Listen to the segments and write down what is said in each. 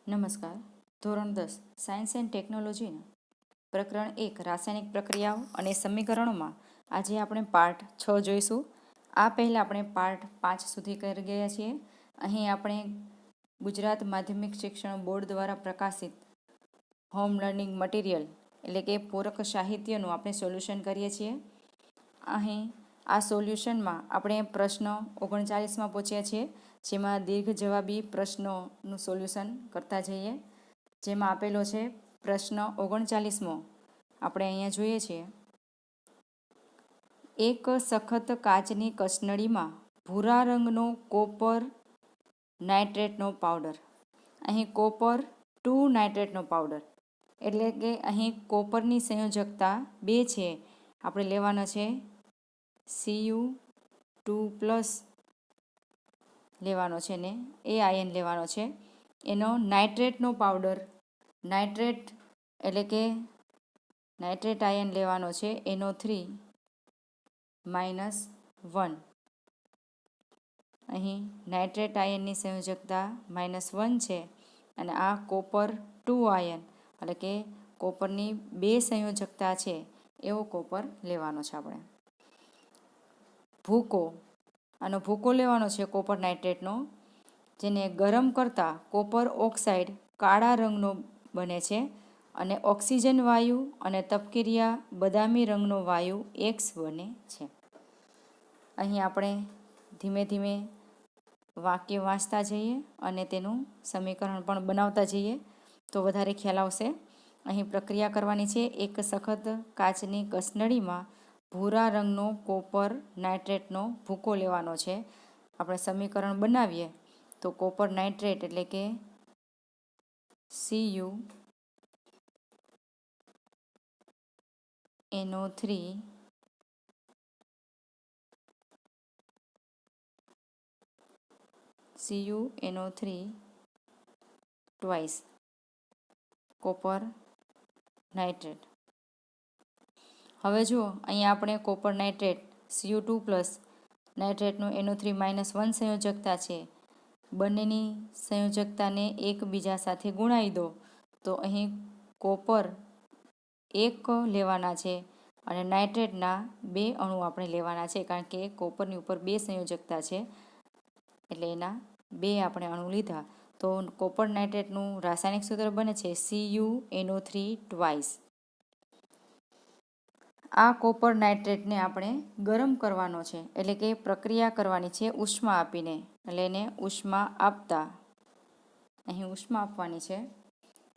નમસ્કાર. ધોરણ 10 science and ટેકનોલોજીના પ્રકરણ 1 રાસાયણિક પ્રક્રિયાઓ અને સમીકરણોમાં આજે આપણે પાર્ટ 6 જોઈશું. આ પહેલાં આપણે પાર્ટ 5 સુધી કરી ગયા છીએ. અહીં આપણે ગુજરાત માધ્યમિક શિક્ષણ બોર્ડ દ્વારા પ્રકાશિત હોમ લર્નિંગ મટીરિયલ એટલે કે પૂરક સાહિત્યનું આપણે સોલ્યુશન કરીએ છીએ. અહીં આ સોલ્યુશનમાં આપણે પ્રશ્ન 39માં પહોંચ્યા છીએ, જેમાં દીર્ઘ જવાબી પ્રશ્નોનું સોલ્યુશન કરતા જઈએ. જેમાં આપેલો છે પ્રશ્ન 39મો. આપણે અહીંયા જોઈએ છીએ, એક સખત કાચની કસનળીમાં ભૂરા રંગનો કોપર નાઇટ્રેટનો પાવડર. અહીં કોપર 2 નાઇટ્રેટનો પાવડર એટલે કે અહીં કોપરની સંયોજકતા 2 છે. આપણે લેવાનો છે Cu2+ લેવાનો છે ને એ આયન લેવાનો છે. એનો નાઇટ્રેટનો પાવડર, નાઇટ્રેટ એટલે કે નાઇટ્રેટ આયન લેવાનો છે NO3-1. અહીં નાઇટ્રેટ આયનની સંયોજકતા -1 છે અને આ કોપર 2 આયન એટલે કે કોપરની 2 સંયોજકતા છે એવો કોપર લેવાનો છે. આપણે ભૂકો, આનો ભૂકો લેવાનો છે કોપર નાઇટ્રેટનો, જેને ગરમ કરતાં કોપર ઓક્સાઇડ કાળા રંગનો બને છે અને ઓક્સિજન વાયુ અને તપકીરિયા બદામી રંગનો વાયુ X બને છે. અહીં આપણે ધીમે ધીમે વાક્ય વાંચતા જઈએ અને તેનું સમીકરણ પણ બનાવતા જઈએ તો વધારે ખ્યાલ આવશે. અહીં પ્રક્રિયા કરવાની છે. એક સખત કાચની કસનળીમાં ભૂરા રંગનો કોપર નાઇટ્રેટનો ભૂકો લેવાનો છે. આપણે સમીકરણ બનાવીએ તો કોપર નાઇટ્રેટ એટલે કે CuNO3 ટ્વાઇસ કોપર નાઇટ્રેટ. હવે જુઓ, અહીંયા આપણે કોપર નાઇટ્રેટ Cu2+ નાઇટ્રેટનું NO3-1 સંયોજકતા છે. બંનેની સંયોજકતાને એકબીજા સાથે ગુણાવી દો તો અહીં કોપર 1 લેવાના છે અને નાઇટ્રેટના 2 અણુ આપણે લેવાના છે, કારણ કે કોપરની ઉપર 2 સંયોજકતા છે એટલે એના 2 આપણે અણુ લીધા. તો કોપર નાઇટ્રેટનું રાસાયણિક સૂત્ર બને છે CuNO3 ટ્વાઇસ. આ કોપર નાઇટ્રેટને આપણે ગરમ કરવાનો છે એટલે કે પ્રક્રિયા કરવાની છે ઉષ્મા આપીને. એટલે એને ઉષ્મા આપતા, અહીં ઉષ્મા આપવાની છે.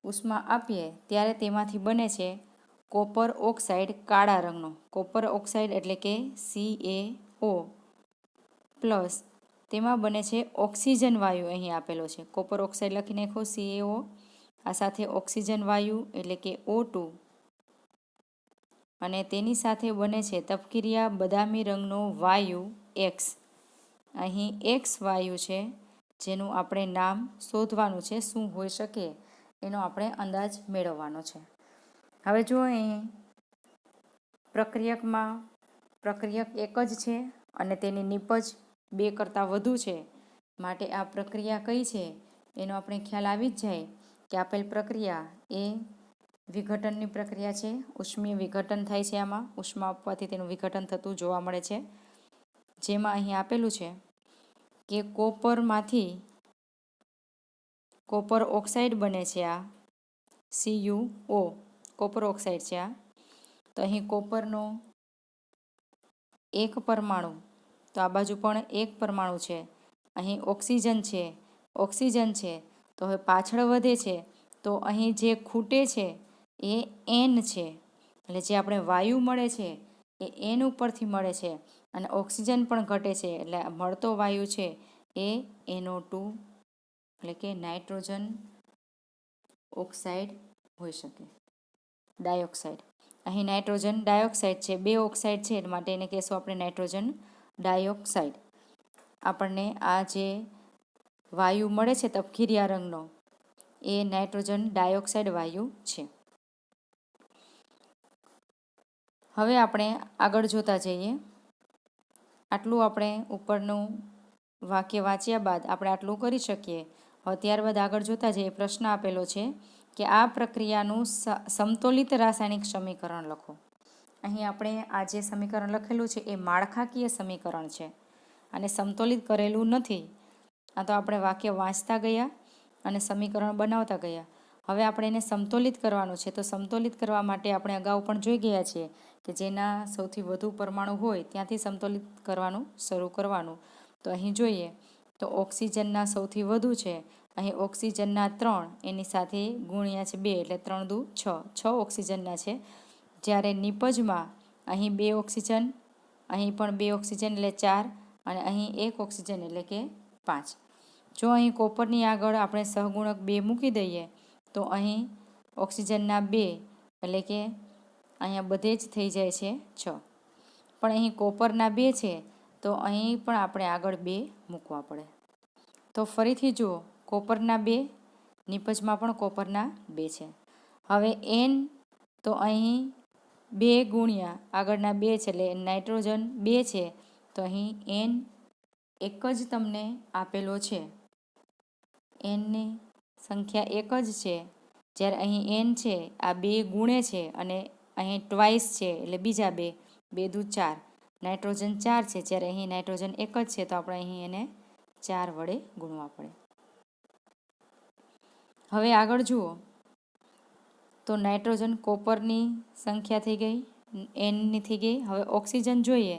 ઉષ્મા આપીએ ત્યારે તેમાંથી બને છે કોપર ઓક્સાઇડ કાળા રંગનો. કોપર ઓક્સાઇડ એટલે કે CaO+, તેમાં બને છે ઓક્સિજન વાયુ. અહીં આપેલો છે કોપર ઓક્સાઇડ લખી નાખો CaO, આ સાથે ઓક્સિજન વાયુ એટલે કે O2, અને તેની સાથે બને છે તપકીરિયા બદામી રંગનો વાયુ X. અહીં X વાયુ છે જેનું આપણે નામ શોધવાનું છે, શું હોઈ શકે એનો આપણે અંદાજ મેળવવાનો છે. હવે જો અહીં પ્રક્રિયક એક જ છે અને તેની નીપજ 2 કરતાં વધુ છે, માટે આ પ્રક્રિયા કઈ છે એનો આપણે ખ્યાલ આવી જ જાય કે આપેલ પ્રક્રિયા એ વિઘટનની પ્રક્રિયા છે. ઉષ્મીય વિઘટન થાય છે. આમાં ઉષ્મા આપવાથી તેનું વિઘટન થતું જોવા મળે છે. જેમાં અહીં આપેલું છે કે કોપરમાંથી કોપર ઓક્સાઇડ બને છે. આ CuO કોપર ઓક્સાઇડ છે આ. તો અહીં કોપરનો 1 પરમાણુ, તો આ બાજુ પણ 1 પરમાણુ છે. અહીં ઓક્સિજન છે તો હવે પાછળ વધે છે તો અહીં જે ખૂટે છે એ N છે. એટલે જે આપણે વાયુ મળે છે એ N ઉપરથી મળે છે અને ઓક્સિજન પણ ઘટે છે, એટલે મળતો વાયુ છે એ NO2 એટલે કે નાઇટ્રોજન ઓક્સાઇડ હોઈ શકે, ડાયોક્સાઇડ. અહીં નાઇટ્રોજન ડાયોક્સાઇડ છે, 2 ઓક્સાઇડ છે માટે એને કહેશું આપણે નાઇટ્રોજન ડાયોક્સાઇડ. આપણને આ જે વાયુ મળે છે તપકીરિયા રંગનો એ નાઇટ્રોજન ડાયોક્સાઇડ વાયુ છે. હવે આપણે આગળ જોતા જઈએ. આટલું આપણે ઉપરનું વાક્ય વાંચ્યા બાદ આપણે આટલું કરી શકીએ હવે ત્યારબાદ આગળ જોતા જઈએ, પ્રશ્ન આપેલો છે કે આ પ્રક્રિયાનું સમતોલિત રાસાયણિક સમીકરણ લખો. અહીં આપણે આ જે સમીકરણ લખેલું છે એ માળખાકીય સમીકરણ છે અને સમતોલિત કરેલું નથી. આ તો આપણે વાક્ય વાંચતા ગયા અને સમીકરણ બનાવતા ગયા. હવે આપણે એને સમતોલિત કરવાનું છે. તો સમતોલિત કરવા માટે આપણે અગાઉ પણ જોઈ ગયા છીએ કે જેના સૌથી વધુ પરમાણુ હોય ત્યાંથી સમતોલિત કરવાનું શરૂ કરવાનું. તો અહીં જોઈએ તો ઓક્સિજનના સૌથી વધુ છે. અહીં ઓક્સિજનના 3, એની સાથે ગુણ્યા છે 2, એટલે 3 દુ 6 ઓક્સિજનના છે. જ્યારે નિપજમાં અહીં 2 ઓક્સિજન, અહીં પણ 2 ઓક્સિજન એટલે 4, અને અહીં 1 ઓક્સિજન એટલે કે 5. જો અહીં કોપરની આગળ આપણે સહગુણક 2 મૂકી દઈએ તો અહીં ઓક્સિજનના 2 એટલે કે અહીંયા બધે જ થઈ જાય છે 6. પણ અહીં કોપરના 2 છે તો અહીં પણ આપણે આગળ 2 મૂકવા પડે. તો ફરીથી જુઓ, કોપરના 2, નિપજમાં પણ કોપરના 2 છે. હવે N તો અહીં 2 ગુણ્યા આગળના 2 છે એટલે નાઇટ્રોજન 2 છે. તો અહીં N એક જ તમને આપેલો છે. Nની સંખ્યા એક જ છે. જ્યારે અહીં N છે આ 2 ગુણે છે અને અહીં ટ્વાઇસ છે એટલે બીજા 2, 2 દુ 4. નાઇટ્રોજન 4 છે, જ્યારે અહીં નાઇટ્રોજન એક જ છે તો આપણે અહીં એને 4 વડે ગુણવા પડે. હવે આગળ જુઓ તો નાઇટ્રોજન કોપરની સંખ્યા થઈ ગઈ, Nની થઈ ગઈ. હવે ઓક્સિજન જોઈએ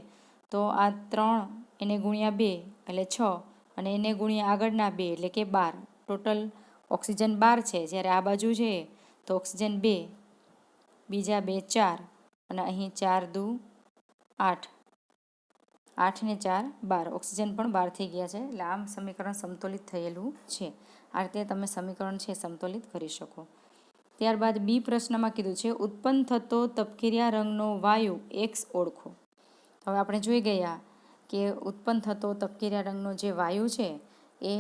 તો આ 3 એને ગુણ્યા 2 એટલે 6, અને એને ગુણ્યા આગળના 2 એટલે કે 12. ટોટલ ઓક્સિજન 12 છે. જ્યારે આ બાજુ છે તો ઓક્સિજન 2, બીજા 2 4, અને અહીં 4 દુ 8, 8 ને 4 12. ઓક્સિજન પણ 12 થઈ ગયા છે. એટલે આમ સમીકરણ સમતોલિત થયેલું છે. આ રીતે તમે સમીકરણ છે સમતોલિત કરી શકો. ત્યારબાદ બી પ્રશ્નમાં કીધું છે ઉત્પન્ન થતો તપકીરિયા રંગનો વાયુ X ઓળખો. હવે આપણે જોઈ ગયા કે ઉત્પન્ન થતો તપકીરિયા રંગનો જે વાયુ છે એ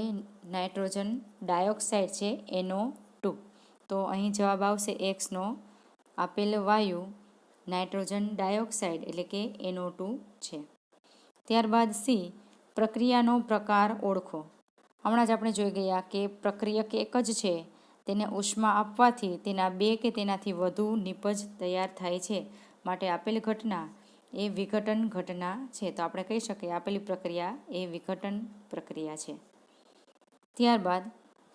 નાઇટ્રોજન ડાયોક્સાઇડ છે, NO2. તો અહીં જવાબ આવશે Xનો આપેલ વાયુ નાઇટ્રોજન ડાયોક્સાઇડ એટલે કે NO2 છે. ત્યારબાદ સી પ્રક્રિયાનો પ્રકાર ઓળખો. હમણાં જ આપણે જોઈ ગયા કે પ્રક્રિયક એક જ છે, તેને ઉષ્મા આપવાથી તેના 2 કે તેનાથી વધુ નિપજ તૈયાર થાય છે. માટે આપેલ ઘટના એ વિઘટન ઘટના છે. તો આપણે કહી શકીએ આપેલી પ્રક્રિયા એ વિઘટન પ્રક્રિયા છે. ત્યારબાદ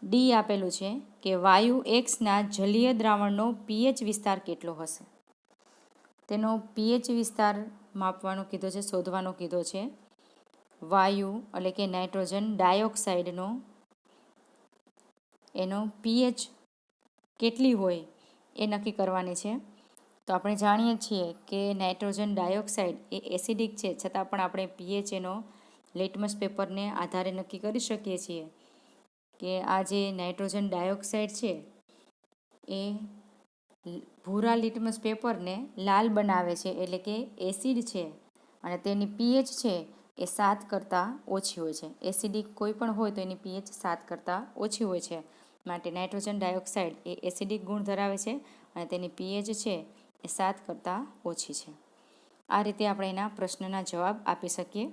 ડી આપેલું છે કે વાયુ Xના જલીય દ્રાવણનો pH વિસ્તાર કેટલો હશે. તેનો pH વિસ્તાર માપવાનો કીધો છે, શોધવાનો કીધો છે. વાયુ એટલે કે નાઇટ્રોજન ડાયોક્સાઇડનો એનો pH કેટલી હોય એ નક્કી કરવાની છે. તો આપણે જાણીએ છીએ કે નાઇટ્રોજન ડાયોક્સાઇડ એ એસિડિક છે, છતાં પણ આપણે pH એનો લિટમસ પેપરને આધારે નક્કી કરી શકીએ છીએ કે આ જે નાઇટ્રોજન ડાયોક્સાઇડ છે એ ભૂરા લિટમસ પેપરને લાલ બનાવે છે, એટલે કે એસિડ છે, અને તેની pH છે એ 7 કરતાં ઓછી હોય છે. એસિડિક કોઈ પણ હોય તો એની pH 7 કરતાં ઓછી હોય છે. માટે નાઇટ્રોજન ડાયોક્સાઇડ એ એસિડિક ગુણ ધરાવે છે અને તેની pH છે એ 7 કરતાં ઓછી છે. આ રીતે આપણે એના પ્રશ્નના જવાબ આપી શકીએ.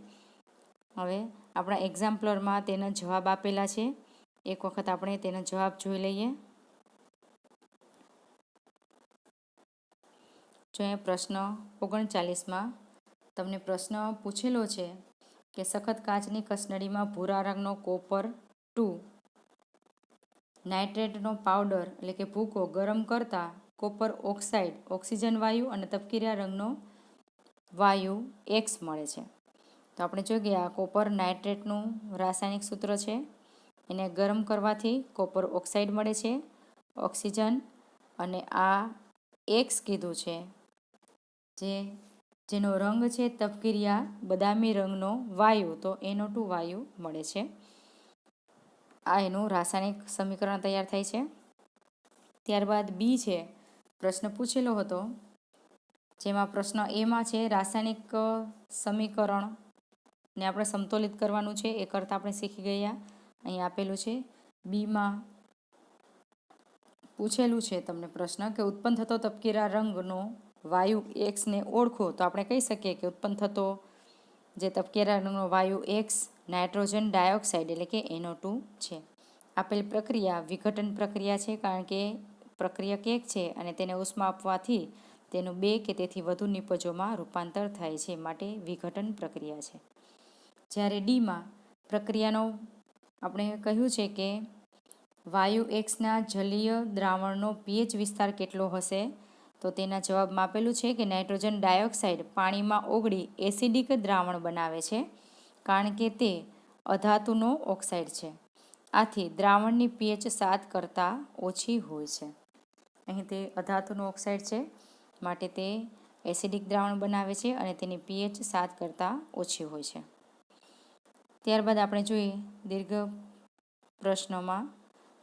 હવે આપણા એક્ઝામ્પલરમાં તેના જવાબ આપેલા છે. એક વખત આપણે તેનો જવાબ જોઈ લઈએ. જો અહીંયા પ્રશ્ન 39માં તમને પ્રશ્ન પૂછેલો છે કે સખત કાચની કસનળીમાં ભૂરા રંગનો કોપર 2 નાઇટ્રેટનો પાવડર એટલે કે ભૂકો ગરમ કરતા કોપર ઓક્સાઇડ ઓક્સિજન વાયુ અને તપકીરિયા રંગનો વાયુ X મળે છે. તો આપણે જોઈ ગયા કોપર નાઇટ્રેટનું રાસાયણિક સૂત્ર છે. એને ગરમ કરવાથી કોપર ઓક્સાઇડ મળે છે, ઓક્સિજન, અને આ X કીધું છે જેનો રંગ છે તપકીરિયા બદામી રંગનો વાયુ, તો NO2 વાયુ મળે છે. આ એનું રાસાયણિક સમીકરણ તૈયાર થાય છે. ત્યારબાદ બી છે, પ્રશ્ન પૂછેલો હતો જેમાં પ્રશ્ન એમાં છે રાસાયણિક સમીકરણને આપણે સમતોલિત કરવાનું છે, એ કરતાં આપણે શીખી ગયા. અહીં આપેલું છે. બીમાં પૂછેલું છે તમને પ્રશ્ન કે ઉત્પન્ન થતો તપકીરા રંગનો વાયુ Xને ઓળખો. તો આપણે કહી શકીએ કે ઉત્પન્ન થતો જે તપકીરા રંગનો વાયુ X નાઇટ્રોજન ડાયોક્સાઇડ એટલે કે NO2 છે. આપેલ પ્રક્રિયા વિઘટન પ્રક્રિયા છે, કારણ કે પ્રક્રિયક એક છે અને તેને ઉષ્મા આપવાથી તેનું 2 કે તેથી વધુ નિપજોમાં રૂપાંતર થાય છે, માટે વિઘટન પ્રક્રિયા છે. જ્યારે ડીમાં પ્રક્રિયાનો આપણે કહ્યું છે કે વાયુ એક્સના જલીય દ્રાવણનો પીએચ વિસ્તાર કેટલો હશે, તો તેના જવાબમાં આપેલું છે કે નાઇટ્રોજન ડાયોક્સાઇડ પાણીમાં ઓગળી એસિડિક દ્રાવણ બનાવે છે, કારણ કે તે અધાતુનો ઓક્સાઇડ છે. આથી દ્રાવણની પીએચ 7 કરતાં ઓછી હોય છે. અહીં તે અધાતુનો ઓક્સાઇડ છે, માટે તે એસિડિક દ્રાવણ બનાવે છે અને તેની પીએચ 7 કરતાં ઓછી હોય છે. ત્યારબાદ આપણે જોઈએ દીર્ઘ પ્રશ્નોમાં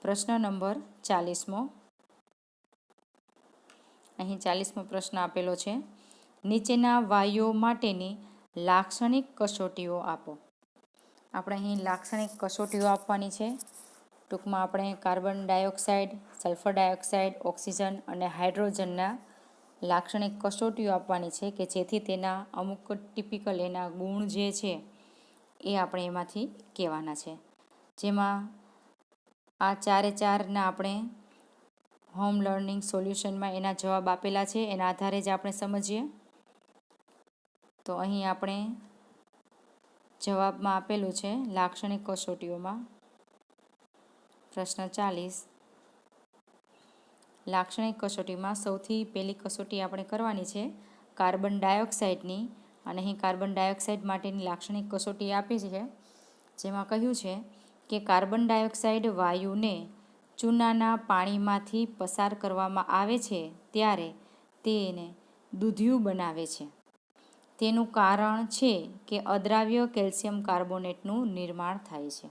પ્રશ્ન નંબર 40મો. અહીં 40મો પ્રશ્ન આપેલો છે, નીચેના વાયુઓ માટેની લાક્ષણિક કસોટીઓ આપો. આપણે અહીં લાક્ષણિક કસોટીઓ આપવાની છે. ટૂંકમાં આપણે carbon dioxide, sulphur dioxide, oxygen અને હાઇડ્રોજનના લાક્ષણિક કસોટીઓ આપવાની છે, કે જેથી તેના અમુક ટિપિકલ એના ગુણ જે છે એ આપણે એમાંથી કહેવાના છે. જેમાં આ 4 આપણે હોમ લર્નિંગ સોલ્યુશનમાં એના જવાબ આપેલા છે, એના આધારે જ આપણે સમજીએ. તો અહીં આપણે જવાબમાં આપેલું છે લાક્ષણિક કસોટીઓમાં પ્રશ્ન 40. લાક્ષણિક કસોટીમાં સૌથી પહેલી કસોટી આપણે કરવાની છે કાર્બન ડાયોક્સાઇડની, અને અહીં કાર્બન ડાયોક્સાઇડ માટેની લાક્ષણિક કસોટી આપી છે, જેમાં કહ્યું છે કે કાર્બન ડાયોક્સાઇડ વાયુને ચૂનાના પાણીમાંથી પસાર કરવામાં આવે છે ત્યારે તેને દૂધિયું બનાવે છે. તેનું કારણ છે કે અદ્રાવ્ય કેલ્શિયમ કાર્બોનેટનું નિર્માણ થાય છે.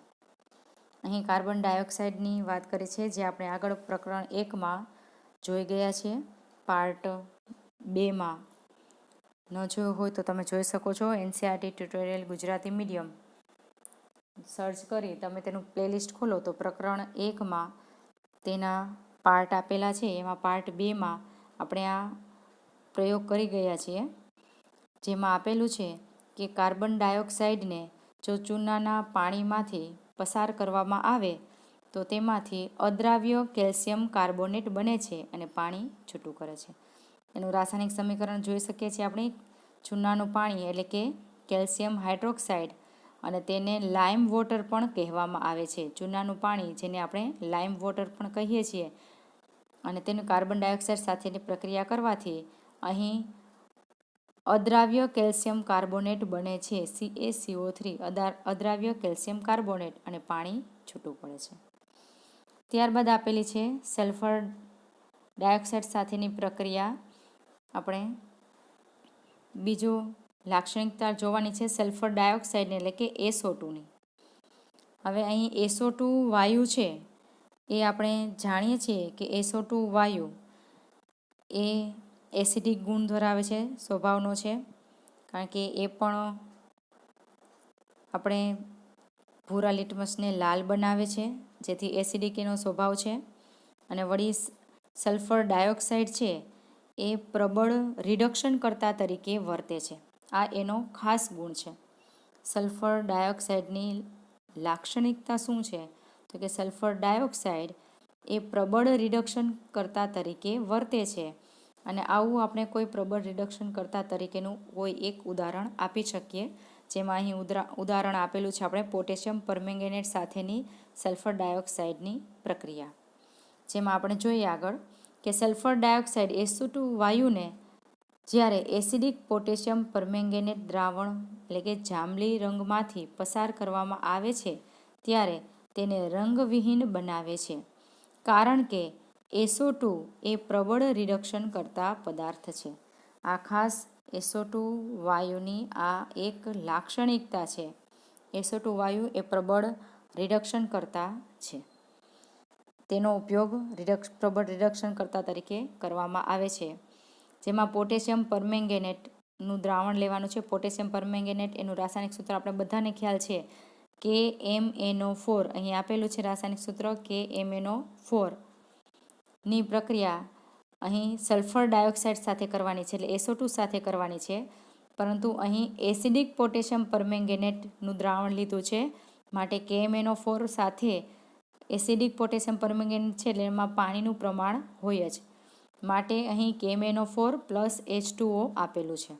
અહીં કાર્બન ડાયોક્સાઇડની વાત કરી છે, જે આપણે આગળ પ્રકરણ 1માં જોઈ ગયા છીએ. પાર્ટ 2માં ન જોયો હોય તો તમે જોઈ શકો છો. NCERT tutorial Gujarati medium search કરી તમે તેનું પ્લેલિસ્ટ ખોલો તો પ્રકરણ 1માં તેના પાર્ટ આપેલા છે. એમાં પાર્ટ 2માં આપણે આ પ્રયોગ કરી ગયા છીએ, જેમાં આપેલું છે કે કાર્બન ડાયોક્સાઇડને જો ચૂનાના પાણીમાંથી પસાર કરવામાં આવે તો તેમાંથી અદ્રાવ્ય કેલ્શિયમ કાર્બોનેટ બને છે અને પાણી છૂટું કરે છે. એનું રાસાયણિક સમીકરણ જોઈ શકીએ છીએ આપણે. ચૂનાનું પાણી એટલે કે કેલ્શિયમ હાઇડ્રોક્સાઇડ, અને તેને લાઇમ વોટર પણ કહેવામાં આવે છે. ચૂનાનું પાણી જેને આપણે લાઇમ વોટર પણ કહીએ છીએ, અને તેનું કાર્બન ડાયોક્સાઇડ સાથેની પ્રક્રિયા કરવાથી અહીં અદ્રાવ્ય કેલ્શિયમ કાર્બોનેટ બને છે, CaCO3 અદ્રાવ્ય કેલ્શિયમ કાર્બોનેટ, અને પાણી છૂટું પડે છે. ત્યારબાદ આપેલી છે સલ્ફર ડાયોક્સાઇડ સાથેની પ્રક્રિયા. આપણે બીજો લાક્ષણિકતા જોવાની છે સલ્ફર ડાયોક્સાઇડની, એટલે કે SO2ની. હવે અહીં SO2 વાયુ છે એ આપણે જાણીએ છીએ કે SO2 વાયુ એ એસિડિક ગુણ ધરાવે છે, સ્વભાવનો છે, કારણ કે એ પણ આપણે ભૂરા લિટમસને લાલ બનાવે છે, જેથી એસિડિક એનો સ્વભાવ છે. અને વળી સલ્ફર ડાયોક્સાઇડ છે એ પ્રબળ રિડક્શન કરતા તરીકે વર્તે છે. આ એનો ખાસ ગુણ છે. સલ્ફર ડાયોક્સાઇડની લાક્ષણિકતા શું છે, તો કે સલ્ફર ડાયોક્સાઇડ એ પ્રબળ રિડક્શન કરતા તરીકે વર્તે છે. અને આવું આપણે કોઈ પ્રબળ રિડક્શન કરતા તરીકેનું કોઈ એક ઉદાહરણ આપી શકીએ, જેમાં અહીં ઉદાહરણ આપેલું છે આપણે પોટેશિયમ પરમેંગેનેટ સાથેની સલ્ફર ડાયોક્સાઇડની પ્રક્રિયા. જેમાં આપણે જોઈએ આગળ કે સલ્ફર ડાયોક્સાઇડ SO2 વાયુને જ્યારે એસિડિક પોટેશિયમ પરમેંગેનેટ દ્રાવણ એટલે કે જાંબલી રંગમાંથી પસાર કરવામાં આવે છે ત્યારે તેને રંગવિહીન બનાવે છે, કારણ કે SO2 એ પ્રબળ રિડક્શન કરતા પદાર્થ છે. આ ખાસ SO2 વાયુની આ એક લાક્ષણિકતા છે. SO2 વાયુ એ પ્રબળ રિડક્શન કરતા છે. તેનો ઉપયોગ પ્રબળ રિડક્શન કરતા તરીકે કરવામાં આવે છે. જેમાં પોટેશિયમ પરમેંગેનેટનું દ્રાવણ લેવાનું છે. પોટેશિયમ પરમેંગેનેટ એનું રાસાયણિક સૂત્ર આપણે બધાને ખ્યાલ છે, KMnO4. અહીં આપેલું છે રાસાયણિક સૂત્ર KMnO4 ની પ્રક્રિયા અહીં સલ્ફર ડાયોક્સાઇડ સાથે કરવાની છે, એટલે SO2 સાથે કરવાની છે. પરંતુ અહીં એસિડિક પોટેશિયમ પરમેંગેનેટનું દ્રાવણ લીધું છે, માટે KMnO4 સાથે એસિડિક પોટેશિયમ પરમેંગેનેટ છે એટલે એમાં પાણીનું પ્રમાણ હોય જ, માટે અહીં KMnO4 પ્લસ H2O આપેલું છે.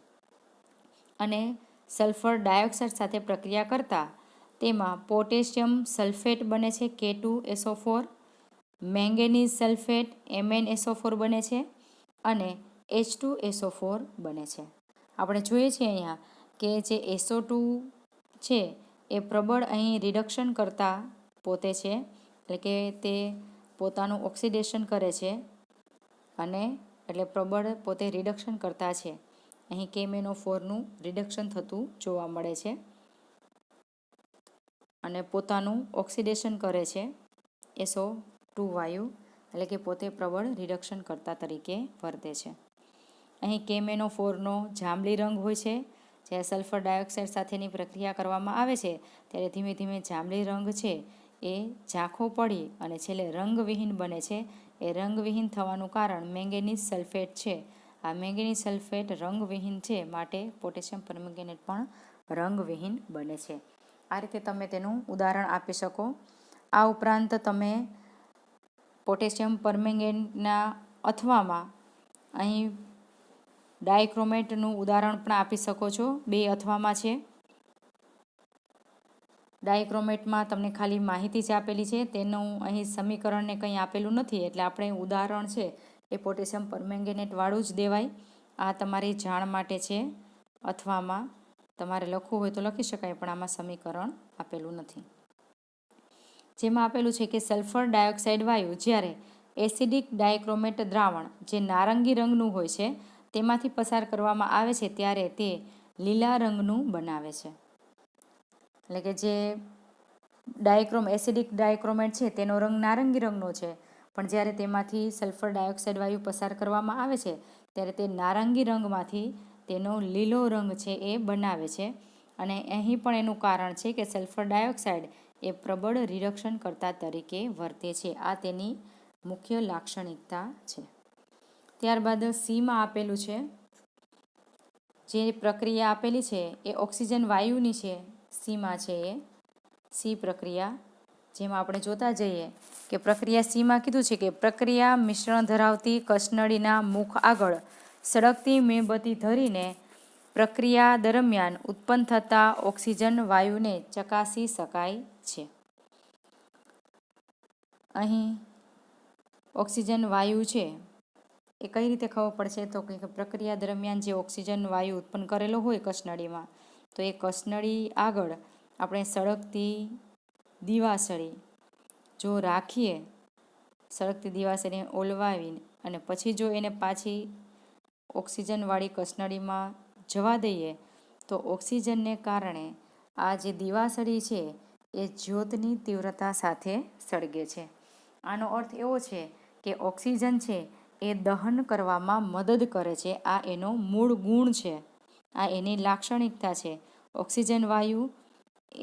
અને સલ્ફર ડાયોક્સાઇડ સાથે પ્રક્રિયા કરતાં તેમાં પોટેશિયમ સલ્ફેટ બને છે K2SO4, મેંગેનીઝ સલ્ફેટ MnSO4 બને છે અને H2SO4 બને છે. આપણે જોઈએ છીએ અહીંયા કે જે SO2 છે એ પ્રબળ અહીં રિડક્શન કરતા પોતે છે, એટલે કે તે પોતાનું ઓક્સિડેશન કરે છે અને એટલે પ્રબળ પોતે રિડક્શન કરતા છે. અહીં KMnO4નું રિડક્શન થતું જોવા મળે છે અને પોતાનું ઓક્સિડેશન કરે છે SO2 વાયુ, એટલે કે પોતે પ્રબળ રિડક્શન કરતા તરીકે વર્તે છે. અહીં KMnO4નો જાંબલી રંગ હોય છે. જ્યારે સલ્ફર ડાયોક્સાઇડ સાથેની પ્રક્રિયા કરવામાં આવે છે ત્યારે ધીમે ધીમે જાંબલી રંગ છે એ ઝાંખો પડી અને છેલ્લે રંગવિહીન બને છે. એ રંગવિહીન થવાનું કારણ મેંગેનીઝ સલ્ફેટ છે. આ મેંગેનીઝ સલ્ફેટ રંગવિહીન છે, માટે પોટેશિયમ પરમેંગેનેટ પણ રંગવિહીન બને છે. આ રીતે તમે તેનું ઉદાહરણ આપી શકો. આ ઉપરાંત તમે પોટેશિયમ પરમેંગેનેટના અથવામાં અહીં ડાયક્રોમેટનું ઉદાહરણ પણ આપી શકો છો. 2 અથવામાં છે. ડાયક્રોમેટમાં તમને ખાલી માહિતી જ આપેલી છે, તેનું અહીં સમીકરણને કંઈ આપેલું નથી, એટલે આપણે ઉદાહરણ છે એ પોટેશિયમ પરમેંગેનેટવાળું જ દેવાય. આ તમારી જાણ માટે છે. અથવામાં તમારે લખવું હોય તો લખી શકાય, પણ આમાં સમીકરણ આપેલું નથી. જેમાં આપેલું છે કે સલ્ફર ડાયોક્સાઇડ વાયુ જ્યારે એસિડિક ડાયક્રોમેટ દ્રાવણ જે નારંગી રંગનું હોય છે તેમાંથી પસાર કરવામાં આવે છે ત્યારે તે લીલા રંગનું બનાવે છે. એટલે કે જે એસિડિક ડાયક્રોમેટ છે તેનો રંગ નારંગી રંગનો છે, પણ જ્યારે તેમાંથી સલ્ફર ડાયોક્સાઇડ વાયુ પસાર કરવામાં આવે છે ત્યારે તે નારંગી રંગમાંથી તેનો લીલો રંગ છે એ બનાવે છે. અને અહીં પણ એનું કારણ છે કે સલ્ફર ડાયોક્સાઇડ એ પ્રબળ રિડક્શન કરતા તરીકે વર્તે છે. આ તેની મુખ્ય લાક્ષણિકતા છે. ત્યારબાદ Cમાં આપેલું છે, જે પ્રક્રિયા આપેલી છે એ ઓક્સિજન વાયુની છે. Cમાં છે એ C પ્રક્રિયા, જેમાં આપણે જોતા જઈએ કે પ્રક્રિયા Cમાં કીધું છે કે પ્રક્રિયા મિશ્રણ ધરાવતી કસનળીના મુખ આગળ સળગતી મીણબત્તી ધરીને પ્રક્રિયા દરમિયાન ઉત્પન્ન થતા ઓક્સિજન વાયુને ચકાસી શકાય છે. અહીં ઓક્સિજન વાયુ છે એ કઈ રીતે ખબર પડશે, તો કે પ્રક્રિયા દરમિયાન જે ઓક્સિજન વાયુ ઉત્પન્ન કરેલો હોય કસનળીમાં, તો એ કસનળી આગળ આપણે સળગતી દીવાસળી જો રાખીએ, સળગતી દીવાસળીને ઓલવાવીને અને પછી જો એને પાછી ઓક્સિજનવાળી કસનળીમાં જવા દઈએ તો ઓક્સિજનને કારણે આ જે દીવાસળી છે એ જ્યોતની તીવ્રતા સાથે સળગે છે. આનો અર્થ એવો છે કે ઓક્સિજન છે એ દહન કરવામાં મદદ કરે છે. આ એનો મૂળ ગુણ છે, આ એની લાક્ષણિકતા છે. ઓક્સિજન વાયુ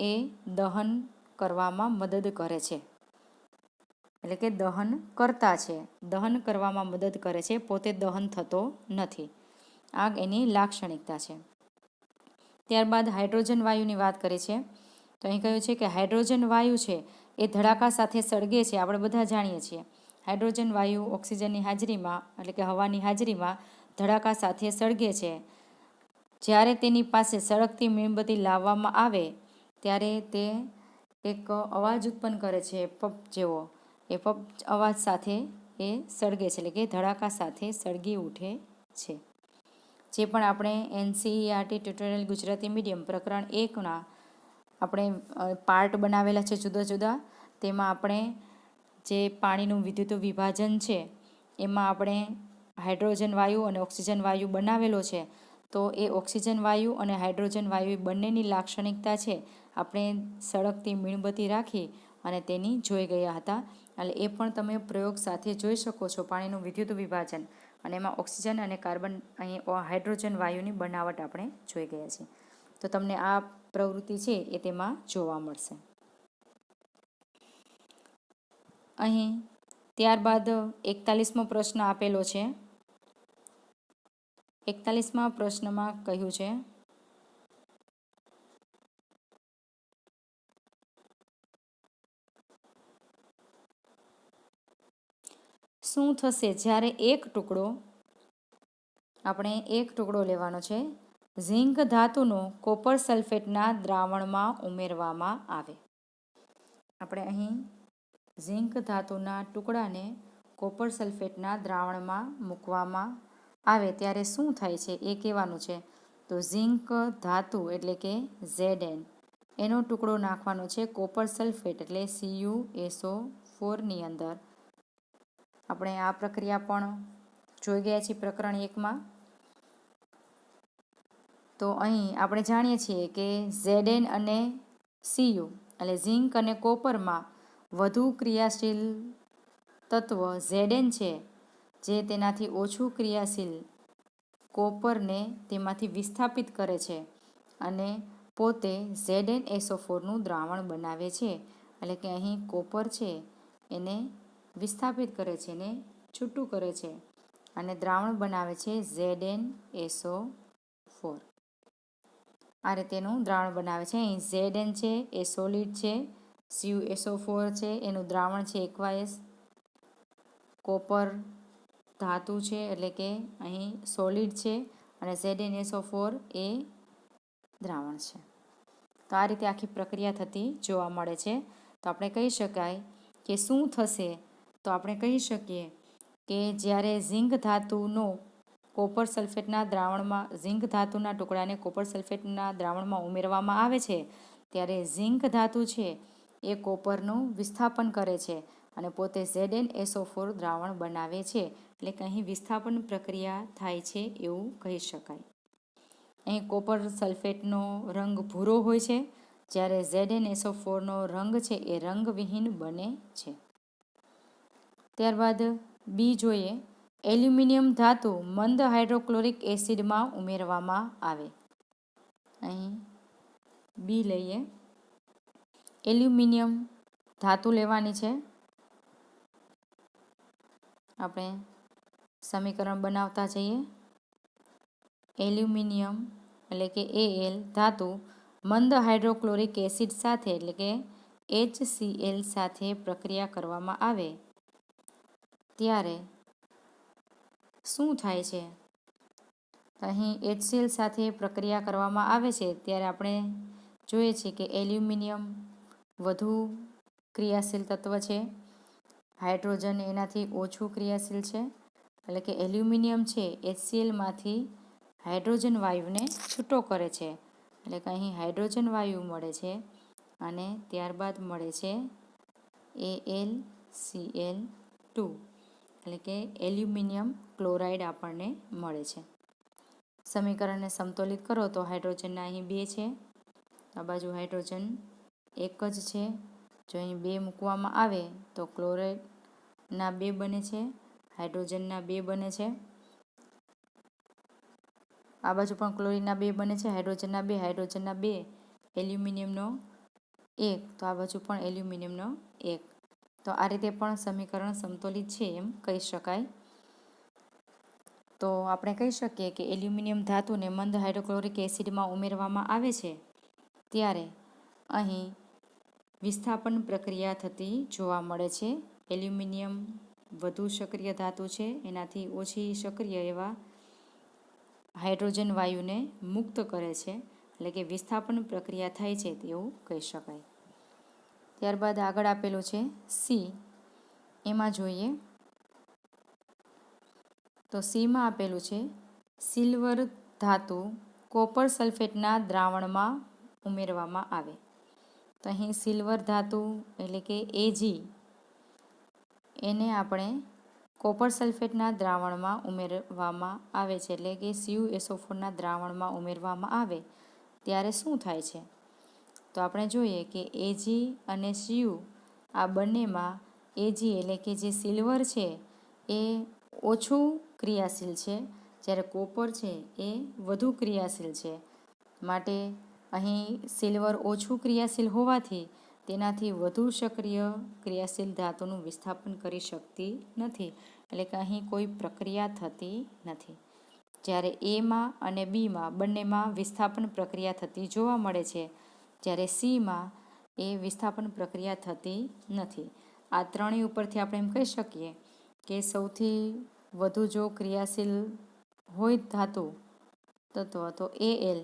એ દહન કરવામાં મદદ કરે છે, એટલે કે દહન કરતા છે, દહન કરવામાં મદદ કરે છે, પોતે દહન થતો નથી. આ એની લાક્ષણિકતા છે. ત્યારબાદ હાઇડ્રોજન વાયુની વાત કરી છે, તો અહીં કહ્યું છે કે હાઇડ્રોજન વાયુ છે એ ધડાકા સાથે સળગે છે. આપણે બધા જાણીએ છીએ હાઇડ્રોજન વાયુ ઓક્સિજનની હાજરીમાં, એટલે કે હવાની હાજરીમાં ધડાકા સાથે સળગે છે. જ્યારે તેની પાસે સળગતી મીણબત્તી લાવવામાં આવે ત્યારે તે એક અવાજ ઉત્પન્ન કરે છે પપ જેવો. એ પપ અવાજ સાથે એ સળગે છે, એટલે કે ધડાકા સાથે સળગી ઉઠે છે. જે પણ આપણે NCERT ટ્યુટોરિયલ ગુજરાતી મીડિયમ પ્રકરણ 1ના આપણે પાર્ટ બનાવેલા છે જુદા જુદા, તેમાં આપણે જે પાણીનું વિદ્યુત વિભાજન છે એમાં આપણે હાઇડ્રોજન વાયુ અને ઓક્સિજન વાયુ બનાવેલો છે. તો એ ઓક્સિજન વાયુ અને હાઇડ્રોજન વાયુ બંનેની લાક્ષણિકતા છે આપણે સળગતી મીણબત્તી રાખી અને તેની જોઈ ગયા હતા. એટલે એ પણ તમે પ્રયોગ સાથે જોઈ શકો છો, પાણીનું વિદ્યુત વિભાજન, અને એમાં ઓક્સિજન અને કાર્બન અહીં હાઇડ્રોજન વાયુની બનાવટ આપણે જોઈ ગયા છીએ. તો તમને આ પ્રવૃત્તિ છે એ તેમાં જોવા મળશે. અહીં ત્યારબાદ 41મો પ્રશ્ન આપેલો છે. 41મા પ્રશ્નમાં કહ્યું છે શું થશે જ્યારે એક ટુકડો લેવાનો છે ઝીંક ધાતુનો કોપર સલ્ફેટના દ્રાવણમાં ઉમેરવામાં આવે. આપણે અહીં ઝીંક ધાતુના ટુકડાને કોપર સલ્ફેટના દ્રાવણમાં મૂકવામાં આવે ત્યારે શું થાય છે એ કહેવાનું છે. તો ઝીંક ધાતુ એટલે કે Zn એનો ટુકડો નાખવાનો છે કોપર સલ્ફેટ એટલે CuSO4ની અંદર. આપણે આ પ્રક્રિયા પણ જોઈ ગયા છીએ પ્રકરણ 1માં. તો અહીં આપણે જાણીએ છીએ કે Zn અને Cu એટલે ઝીંક અને કોપરમાં વધુ ક્રિયાશીલ તત્વ Zn છે, જે તેનાથી ઓછું ક્રિયાશીલ કોપરને તેમાંથી વિસ્થાપિત કરે છે અને પોતે ZnSO4નું દ્રાવણ બનાવે છે. એટલે કે અહીં કોપર છે એને વિસ્થાપિત કરે છે, એને છૂટું કરે છે અને દ્રાવણ બનાવે છે ZnSO4. આ રીતેનું દ્રાવણ બનાવે છે. અહીં Zn છે એ સોલિડ છે, CuSO4 છે એનું દ્રાવણ છે એક્વાયસ, કોપર ધાતુ છે એટલે કે અહીં સોલિડ છે અને ZnSO4 એ દ્રાવણ છે. તો આ રીતે આખી પ્રક્રિયા થતી જોવા મળે છે. તો આપણે કહી શકાય કે શું થશે, તો આપણે કહી શકીએ કે જ્યારે ઝીંક ધાતુનો કોપર સલ્ફેટના દ્રાવણમાં ઝીંક ધાતુના ટુકડાને કોપર સલ્ફેટના દ્રાવણમાં ઉમેરવામાં આવે છે ત્યારે ઝીંક ધાતુ છે એ કોપરનું વિસ્થાપન કરે છે અને પોતે ZnSO4 દ્રાવણ બનાવે છે. એટલે કે અહીં વિસ્થાપન પ્રક્રિયા થાય છે એવું કહી શકાય. અહીં કોપર સલ્ફેટનો રંગ ભૂરો હોય છે, જ્યારે ZnSO4નો રંગ છે એ રંગવિહીન બને છે. ત્યારબાદ બી જોઈએ. એલ્યુમિનિયમ ધાતુ મંદ હાઇડ્રોક્લોરિક એસિડમાં ઉમેરવામાં આવે. અહીં બી લઈએ. એલ્યુમિનિયમ ધાતુ લેવાની છે. આપણે સમીકરણ બનાવતા જઈએ. એલ્યુમિનિયમ એટલે કે Al ધાતુ મંદ હાઇડ્રોક્લોરિક એસિડ સાથે એટલે કે HCl સાથે પ્રક્રિયા કરવામાં આવે ત્યારે શું થાય છે. અહીં HCl સાથે પ્રક્રિયા કરવામાં આવે છે ત્યારે આપણે જોઈએ છીએ કે એલ્યુમિનિયમ વધુ ક્રિયાશીલ તત્વ છે, હાઇડ્રોજન એનાથી ઓછું ક્રિયાશીલ છે. એટલે કે એલ્યુમિનિયમ છે HClમાંથી હાઇડ્રોજન વાયુને છૂટો કરે છે. એટલે કે અહીં હાઇડ્રોજન વાયુ મળે છે અને ત્યારબાદ મળે છે AlCl2 એટલે કે એલ્યુમિનિયમ ક્લોરાઇડ આપણને મળે છે. સમીકરણને સમતોલિત કરો તો હાઇડ્રોજનના અહીં 2 છે, આ બાજુ હાઇડ્રોજન 1 જ છે. જો અહીં 2 મૂકવામાં આવે તો ક્લોરાઇડના 2 બને છે, હાઇડ્રોજનના 2 બને છે. આ બાજુ પણ ક્લોરીનના 2 બને છે, હાઇડ્રોજનના 2, એલ્યુમિનિયમનો 1, તો આ બાજુ પણ એલ્યુમિનિયમનો 1. તો આ રીતે પણ સમીકરણ સમતોલિત છે એમ કહી શકાય. તો આપણે કહી શકીએ કે એલ્યુમિનિયમ ધાતુને મંદ હાઇડ્રોક્લોરિક એસિડમાં ઉમેરવામાં આવે છે ત્યારે અહીં વિસ્થાપન પ્રક્રિયા થતી જોવા મળે છે. એલ્યુમિનિયમ વધુ સક્રિય ધાતુ છે, એનાથી ઓછી સક્રિય એવા હાઇડ્રોજન વાયુને મુક્ત કરે છે. એટલે કે વિસ્થાપન પ્રક્રિયા થાય છે તેવું કહી શકાય. ત્યારબાદ આગળ આપેલું છે સી. એમાં જોઈએ તો સીમાં આપેલું છે સિલ્વર ધાતુ કોપર સલ્ફેટના દ્રાવણમાં ઉમેરવામાં આવે. તો અહીં સિલ્વર ધાતુ એટલે કે Ag એને આપણે કોપર સલ્ફેટના દ્રાવણમાં ઉમેરવામાં આવે છે. એટલે કે CuSO4ના દ્રાવણમાં ઉમેરવામાં આવે ત્યારે શું થાય છે. તો આપણે જોઈએ કે Ag અને Cu આ બંનેમાં Ag એટલે કે જે સિલ્વર છે એ ઓછું ક્રિયાશીલ છે, જ્યારે કોપર છે એ વધુ ક્રિયાશીલ છે. માટે અહીં સિલ્વર ઓછું ક્રિયાશીલ હોવાથી તેનાથી વધુ સક્રિય ક્રિયાશીલ ધાતુનું વિસ્થાપન કરી શકતી નથી. એટલે કે અહીં કોઈ પ્રક્રિયા થતી નથી. જ્યારે એમાં અને બીમાં બંનેમાં વિસ્થાપન પ્રક્રિયા થતી જોવા મળે છે, જ્યારે સીમાં એ વિસ્થાપન પ્રક્રિયા થતી નથી. આ ત્રણેય ઉપરથી આપણે એમ કહી શકીએ કે સૌથી વધુ જો ક્રિયાશીલ હોય ધાતુ તત્વ તો Al,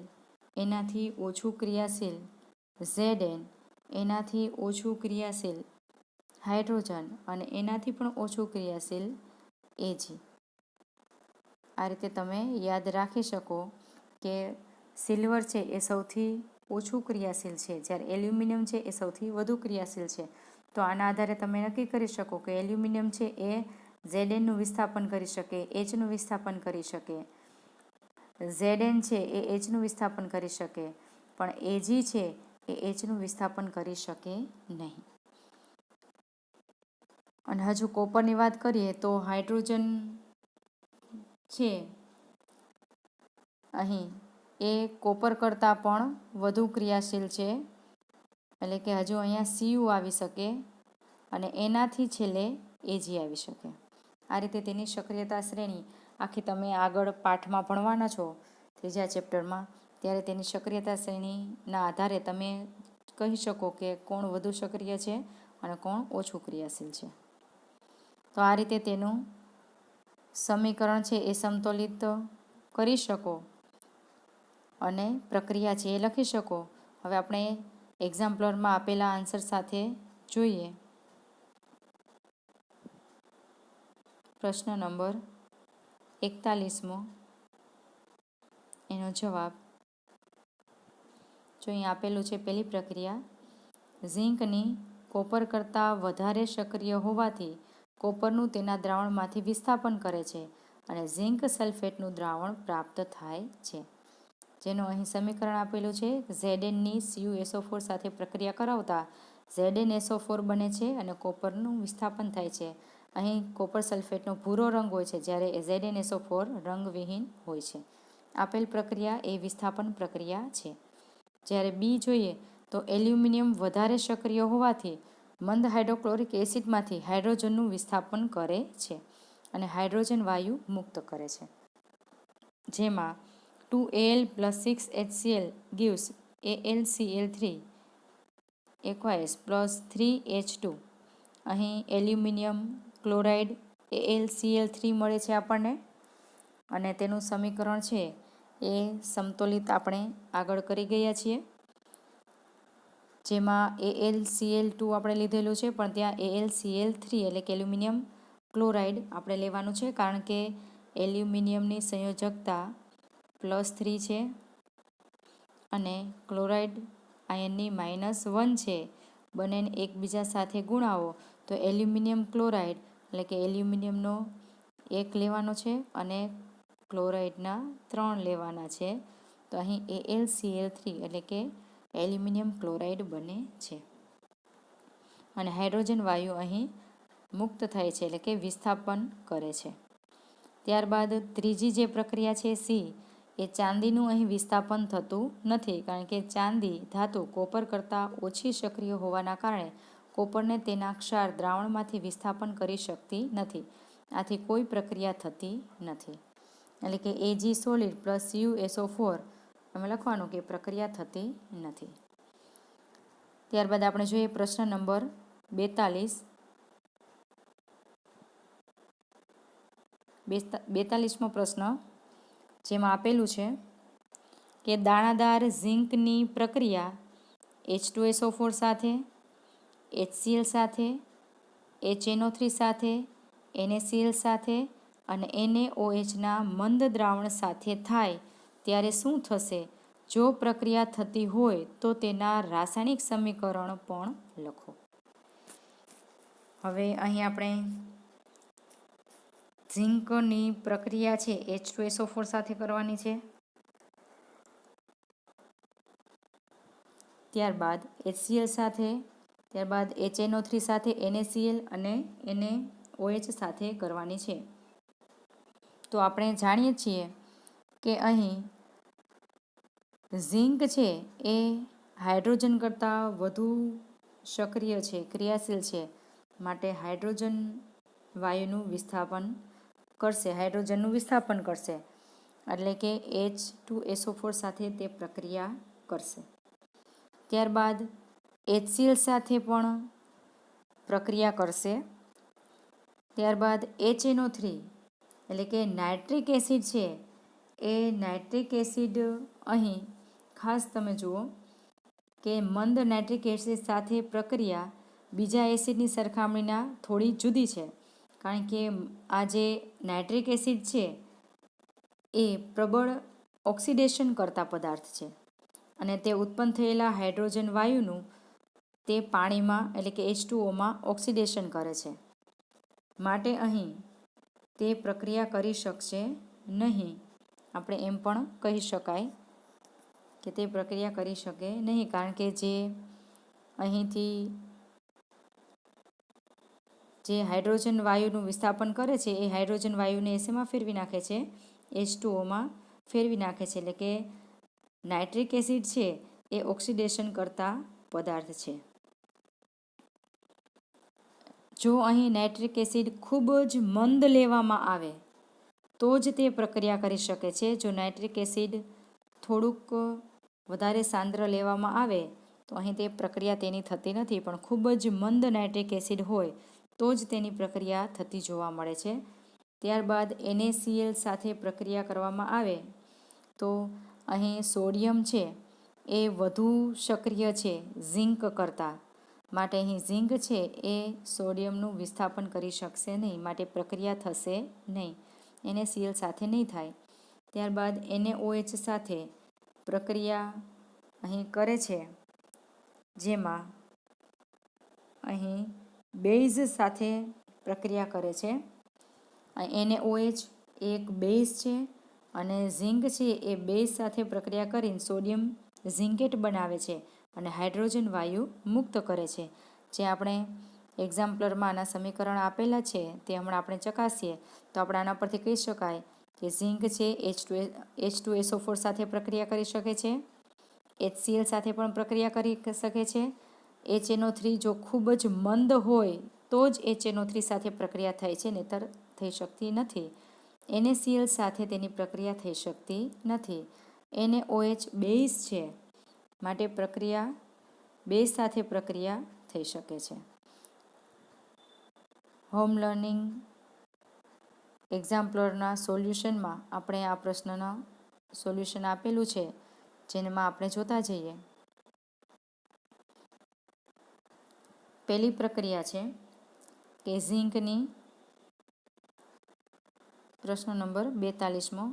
એનાથી ઓછું ક્રિયાશીલ Zn, એનાથી ઓછું ક્રિયાશીલ હાઇડ્રોજન અને એનાથી પણ ઓછું ક્રિયાશીલ Ag. આ રીતે તમે યાદ રાખી શકો કે સિલ્વર છે એ સૌથી ઓછું ક્રિયાશીલ છે, જ્યારે એલ્યુમિનિયમ છે એ સૌથી વધુ ક્રિયાશીલ છે. તો આના આધારે તમે નક્કી કરી શકો કે એલ્યુમિનિયમ છે એ Znનું વિસ્થાપન કરી શકે, Hનું વિસ્થાપન કરી શકે, Zn છે એ Hનું વિસ્થાપન કરી શકે, પણ Ag છે એ Hનું વિસ્થાપન કરી શકે નહીં. અને હજુ કોપરની વાત કરીએ તો હાઇડ્રોજન છે અહીં એ કોપર કરતાં પણ વધુ ક્રિયાશીલ છે, એટલે કે હજુ અહીંયા Cu આવી શકે અને એનાથી છેલ્લે Ag આવી શકે. આ રીતે તેની સક્રિયતા શ્રેણી આખી તમે આગળ પાઠમાં ભણવાના છો ત્રીજા ચેપ્ટરમાં, ત્યારે તેની સક્રિયતા શ્રેણીના આધારે તમે કહી શકો કે કોણ વધુ સક્રિય છે અને કોણ ઓછું ક્રિયાશીલ છે. તો આ રીતે તેનું સમીકરણ છે એ સમતોલિત કરી શકો અને પ્રક્રિયા છે એ લખી શકો. હવે આપણે એક્ઝામ્પલરમાં આપેલા આન્સર સાથે જોઈએ. પ્રશ્ન નંબર 41મો, એનો જવાબ જો અહીં આપેલું છે. પહેલી પ્રક્રિયા, ઝીંકની કોપર કરતાં વધારે સક્રિય હોવાથી કોપરનું તેના દ્રાવણમાંથી વિસ્થાપન કરે છે અને ઝીંક સલ્ફેટનું દ્રાવણ પ્રાપ્ત થાય છે. જેનું અહીં સમીકરણ આપેલું છે. Znની CuSO4 સાથે પ્રક્રિયા કરાવતા ZnSO4 બને છે અને કોપરનું વિસ્થાપન થાય છે. અહીં કોપર સલ્ફેટનો ભૂરો રંગ હોય છે, જ્યારે ZnSO4 રંગવિહીન હોય છે. આપેલ પ્રક્રિયા એ વિસ્થાપન પ્રક્રિયા છે. જ્યારે બી જોઈએ તો એલ્યુમિનિયમ વધારે સક્રિય હોવાથી મંદ હાઇડ્રોક્લોરિક એસિડમાંથી હાઇડ્રોજનનું વિસ્થાપન કરે છે અને હાઇડ્રોજન વાયુ મુક્ત કરે છે, જેમાં 2Al + 6HCl gives AlCl3 aqueous + 3H2. અહીં એલ્યુમિનિયમ ક્લોરાઇડ AlCl3 મળે છે આપણને, અને તેનું સમીકરણ છે એ સમતોલિત આપણે આગળ કરી ગયા છીએ, જેમાં AlCl2 આપણે લીધેલું છે, પણ ત્યાં AlCl3 એટલે કે એલ્યુમિનિયમ ક્લોરાઇડ આપણે લેવાનું છે, કારણ કે એલ્યુમિનિયમની સંયોજકતા +3 છે અને ક્લોરાઇડ આયનની -1 છે. બંનેને એકબીજા સાથે ગુણાવો તો એલ્યુમિનિયમ ક્લોરાઇડ એટલે કે એલ્યુમિનિયમનો 1 લેવાનો છે અને ક્લોરાઇડના 3 લેવાના છે. તો અહીં AlCl3 એટલે કે એલ્યુમિનિયમ ક્લોરાઇડ બને છે અને હાઇડ્રોજન વાયુ અહીં મુક્ત થાય છે, એટલે કે વિસ્થાપન કરે છે. ત્યારબાદ ત્રીજી જે પ્રક્રિયા છે સી, એ ચાંદીનું અહીં વિસ્થાપન થતું નથી, કારણ કે ચાંદી ધાતુ કોપર કરતાં ઓછી સક્રિય હોવાના કારણે કોપરને તેના ક્ષાર દ્રાવણમાંથી વિસ્થાપન કરી શકતી નથી. આથી કોઈ પ્રક્રિયા થતી નથી, એટલે કે Ag સોલિડ + CuSO4 અમે લખવાનું કે પ્રક્રિયા થતી નથી. ત્યારબાદ આપણે જોઈએ પ્રશ્ન નંબર 42. 42મો પ્રશ્ન, જેમાં આપેલું છે કે દાણાદાર ઝીંકની પ્રક્રિયા H2SO4 સાથે, HCl સાથે, HNO3 સાથે, NaCl સાથે અને NaOHના મંદ દ્રાવણ સાથે થાય ત્યારે શું થશે? જો પ્રક્રિયા થતી હોય તો તેના રાસાયણિક સમીકરણ પણ લખો. હવે અહીં આપણે ઝીંકની પ્રક્રિયા છે H2SO4 સાથે કરવાની છે. ત્યારબાદ HCl સાથે, ત્યારબાદ HNO3 સાથે, NaCl અને NaOH સાથે કરવાની છે. તો આપણે જાણીએ છીએ કે અહીં ઝીંક છે એ હાઇડ્રોજન કરતાં વધુ સક્રિય છે, ક્રિયાશીલ છે, માટે હાઇડ્રોજન વાયુનું વિસ્થાપન કરશે, હાઇડ્રોજનનું વિસ્થાપન કરશે, એટલે કે H2SO4 સાથે તે પ્રક્રિયા કરશે. ત્યારબાદ HCl સાથે પણ પ્રક્રિયા કરશે, ત્યારબાદ HNO3 એટલે કે નાઇટ્રિક એસિડ છે, એ નાઇટ્રિક એસિડ અહીં ખાસ તમે જુઓ કે મંદ નાઇટ્રિક એસિડ સાથે પ્રક્રિયા બીજા એસિડની સરખામણીના થોડી જુદી છે, કારણ કે આ જે નાઇટ્રિક એસિડ છે એ પ્રબળ ઓક્સિડેશન કરતા પદાર્થ છે અને તે ઉત્પન્ન થયેલા હાઇડ્રોજન વાયુનું તે પાણીમાં એટલે કે H2Oમાં ઓક્સિડેશન કરે છે, માટે અહીં તે પ્રક્રિયા કરી શકશે નહીં. આપણે એમ પણ કહી શકાય કે તે પ્રક્રિયા કરી શકે નહીં, કારણ કે જે અહીંથી જે હાઇડ્રોજન વાયુનું વિસ્થાપન કરે છે એ હાઇડ્રોજન વાયુને શેમાં ફેરવી નાખે છે, H2Oમાં ફેરવી નાખે છે. એટલે કે નાઇટ્રિક એસિડ છે એ ઓક્સિડેશન કરતા પદાર્થ છે. જો અહીં નાઇટ્રિક એસિડ ખૂબ જ મંદ લેવામાં આવે તો જ તે પ્રક્રિયા કરી શકે છે. જો નાઇટ્રિક એસિડ થોડુંક વધારે સાંદ્ર લેવામાં આવે તો અહીં તે પ્રક્રિયા તેની થતી નથી, પણ ખૂબ જ મંદ નાઇટ્રિક એસિડ હોય તો જ તેની પ્રક્રિયા થતી જોવા મળે છે. ત્યારબાદ NaCl સાથે પ્રક્રિયા કરવામાં આવે તો અહીં સોડિયમ છે એ વધુ સક્રિય છે ઝિંક કરતાં, માટે અહીં ઝિંક છે એ સોડિયમનું વિસ્થાપન કરી શકશે નહીં, માટે પ્રક્રિયા થશે નહીં, NaCl સાથે નહીં થાય. ત્યારબાદ NaOH સાથે પ્રક્રિયા અહીં કરે છે, જેમાં અહીં બેઝ સાથે પ્રક્રિયા કરે છે. NaOH એક બેઝ છે અને ઝિંક છે એ બેઝ સાથે પ્રક્રિયા કરીને સોડિયમ ઝિંકેટ બનાવે છે અને હાઇડ્રોજન વાયુ મુક્ત કરે છે. જે આપણે એક્ઝામ્પલરમાં આના સમીકરણ આપેલા છે તે હમણાં આપણે ચકાસીએ તો આપણે આના પરથી કહી શકાય કે ઝિંક છે H2SO4 સાથે પ્રક્રિયા કરી શકે છે, HCl સાથે પણ પ્રક્રિયા કરી શકે છે. HNO3 જો ખૂબ જ મંદ હોય તો જ HNO3 સાથે પ્રક્રિયા થાય છે, નહીંતર થઈ શકતી નથી. NaCl સાથે તેની પ્રક્રિયા થઈ શકતી નથી. NaOH બેઝ છે, માટે પ્રક્રિયા બેઝ સાથે પ્રક્રિયા થઈ શકે છે. હોમ લર્નિંગ એક્ઝામ્પલરના સોલ્યુશનમાં આપણે આ પ્રશ્નના સોલ્યુશન આપેલું છે, જેમાં આપણે જોતા જઈએ. પહેલી પ્રક્રિયા છે કે ઝિંકની, પ્રશ્ન નંબર 42મો,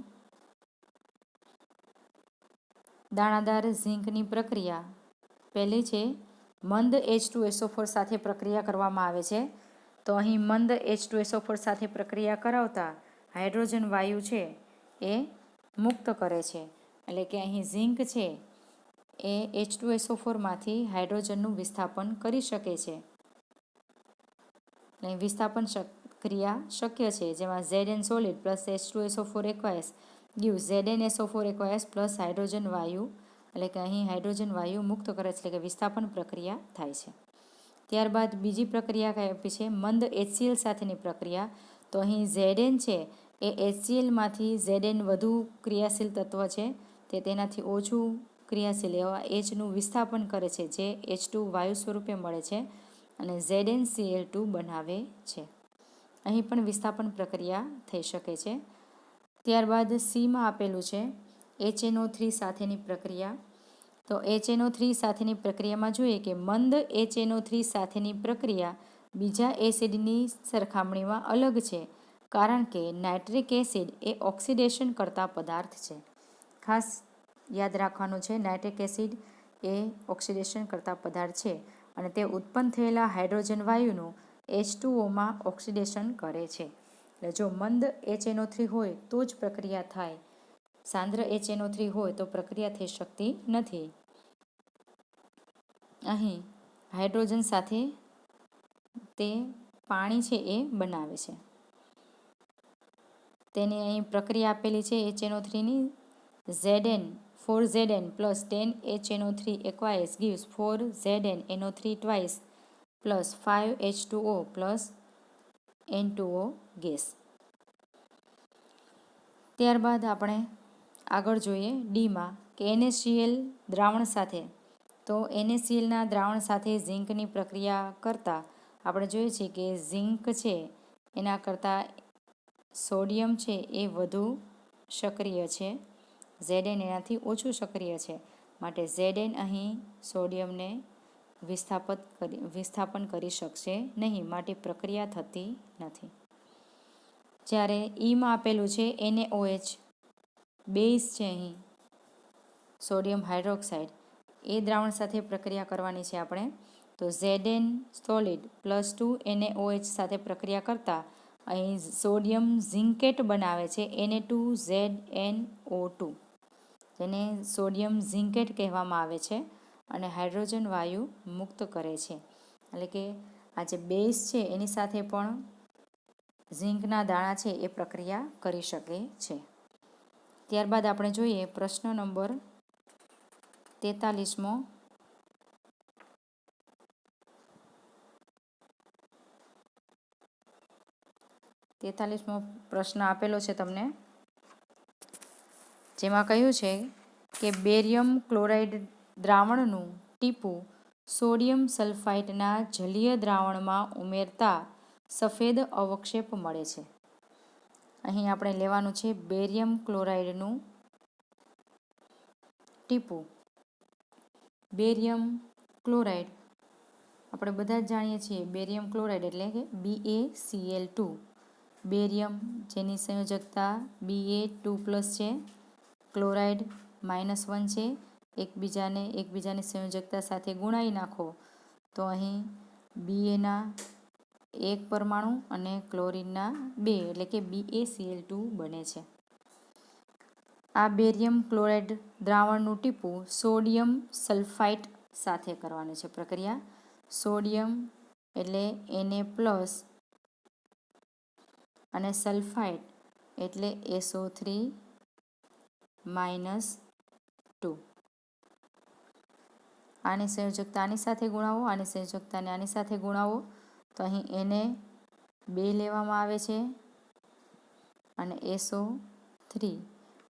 દાણાદાર ઝિંકની પ્રક્રિયા પહેલી છે મંદ H2SO4 સાથે પ્રક્રિયા કરવામાં આવે છે. તો અહીં મંદ H2SO4 સાથે પ્રક્રિયા કરાવતા હાઇડ્રોજન વાયુ છે એ મુક્ત કરે છે. એટલે કે અહીં ઝિંક છે એ H2SO4માંથી હાઇડ્રોજનનું વિસ્થાપન કરી શકે છે. અહીં વિસ્થાપન ક્રિયા શક્ય છે, જેમાં Zn solid plus H2SO4 aqueous gives ZnSO4 aqueous plus hydrogen વાયુ, એટલે કે અહીં હાઇડ્રોજન વાયુ મુક્ત કરે છે, એટલે કે વિસ્થાપન પ્રક્રિયા થાય છે. ત્યારબાદ બીજી પ્રક્રિયા કઈ આપી છે મંદ HCl સાથેની પ્રક્રિયા. તો અહીં Zn છે એ HClમાંથી Zn વધુ ક્રિયાશીલ તત્વ છે, તે તેનાથી ઓછું ક્રિયાશીલ એવા Hનું વિસ્થાપન કરે છે, જે H2 વાયુ સ્વરૂપે મળે છે અને ZnCl2 બનાવે છે. અહીં પણ વિસ્થાપન પ્રક્રિયા થઈ શકે છે. ત્યારબાદ Cમાં આપેલું છે HNO3 સાથેની પ્રક્રિયા. તો HNO3 સાથેની પ્રક્રિયામાં જોઈએ કે મંદ HNO3 સાથેની પ્રક્રિયા બીજા એસિડની સરખામણીમાં અલગ છે, કારણ કે નાઇટ્રિક એસિડ એ ઓક્સિડેશન કરતા પદાર્થ છે. ખાસ યાદ રાખવાનું છે, નાઇટ્રિક એસિડ એ ઓક્સિડેશન કરતા પદાર્થ છે અને તે ઉત્પન્ન થયેલા હાઇડ્રોજન વાયુનું H2Oમાં ઓક્સિડેશન કરે છે. એટલે જો મંદ HNO3 હોય તો જ પ્રક્રિયા થાય, સાંદ્ર HNO3 હોય તો પ્રક્રિયા થઈ શકતી નથી. અહીં હાઇડ્રોજન સાથે તે પાણી છે એ બનાવે છે. તેની અહીં પ્રક્રિયા આપેલી છે HNO3ની. Zn 4Zn plus 10HNO3 aqueous gives 4ZnNO3 twice plus 5H2O plus N2O gas. ત્યારબાદ આપણે આગળ જોઈએ ડીમાં કે NaCl દ્રાવણ સાથે. તો NaClના દ્રાવણ સાથે ઝિંકની પ્રક્રિયા કરતાં આપણે જોઈએ છીએ કે ઝિંક છે એના કરતાં સોડિયમ છે એ વધુ સક્રિય છે, Zn એનાથી ઓછું સક્રિય છે, માટે Zn અહીં સોડિયમને વિસ્થાપન કરી શકશે નહીં, માટે પ્રક્રિયા થતી નથી. જ્યારે ઈમાં આપેલું છે NaOH બેઝ છે, અહીં સોડિયમ હાઇડ્રોક્સાઇડ, એ દ્રાવણ સાથે પ્રક્રિયા કરવાની છે આપણે. તો Zn સોલિડ +2 NaOH સાથે પ્રક્રિયા કરતાં અહીં સોડિયમ ઝિંકેટ બનાવે છે Na2ZnO2, જેને સોડિયમ ઝિંકેટ કહેવામાં આવે છે, અને હાઇડ્રોજન વાયુ મુક્ત કરે છે. એટલે કે આ જે બેઝ છે એની સાથે પણ ઝિંકના દાણા છે એ પ્રક્રિયા કરી શકે છે. ત્યારબાદ આપણે જોઈએ પ્રશ્ન નંબર 43મો. પ્રશ્ન આપેલો છે તમને, જેમાં કહ્યું છે કે બેરિયમ ક્લોરાઇડ દ્રાવણનું ટીપું સોડિયમ સલ્ફાઇટના જલીય દ્રાવણમાં ઉમેરતા સફેદ અવક્ષેપ મળે છે. અહીં આપણે લેવાનું છે બેરિયમ ક્લોરાઇડનું ટીપું. બેરિયમ ક્લોરાઇડ આપણે બધા જ જાણીએ છીએ, બેરિયમ ક્લોરાઇડ એટલે કે BaCl2. બેરિયમ જેની સંયોજકતા Ba2+ છે, ક્લોરાઇડ -1 છે. એકબીજાની સંયોજકતા સાથે ગુણાવી નાખો તો અહીં Baના 1 પરમાણુ અને ક્લોરીનના 2 એટલે કે BaCl2 બને છે. આ બેરિયમ ક્લોરાઇડ દ્રાવણનું ટીપું સોડિયમ સલ્ફાઇટ સાથે કરવાની છે પ્રક્રિયા. સોડિયમ એટલે Na+ અને સલ્ફાઇટ એટલે SO3-2. આની સંયોજકતા આની સાથે ગુણાવો, આની સંયોજકતાને આની સાથે ગુણાવો તો અહીં Na2 લેવામાં આવે છે અને SO3,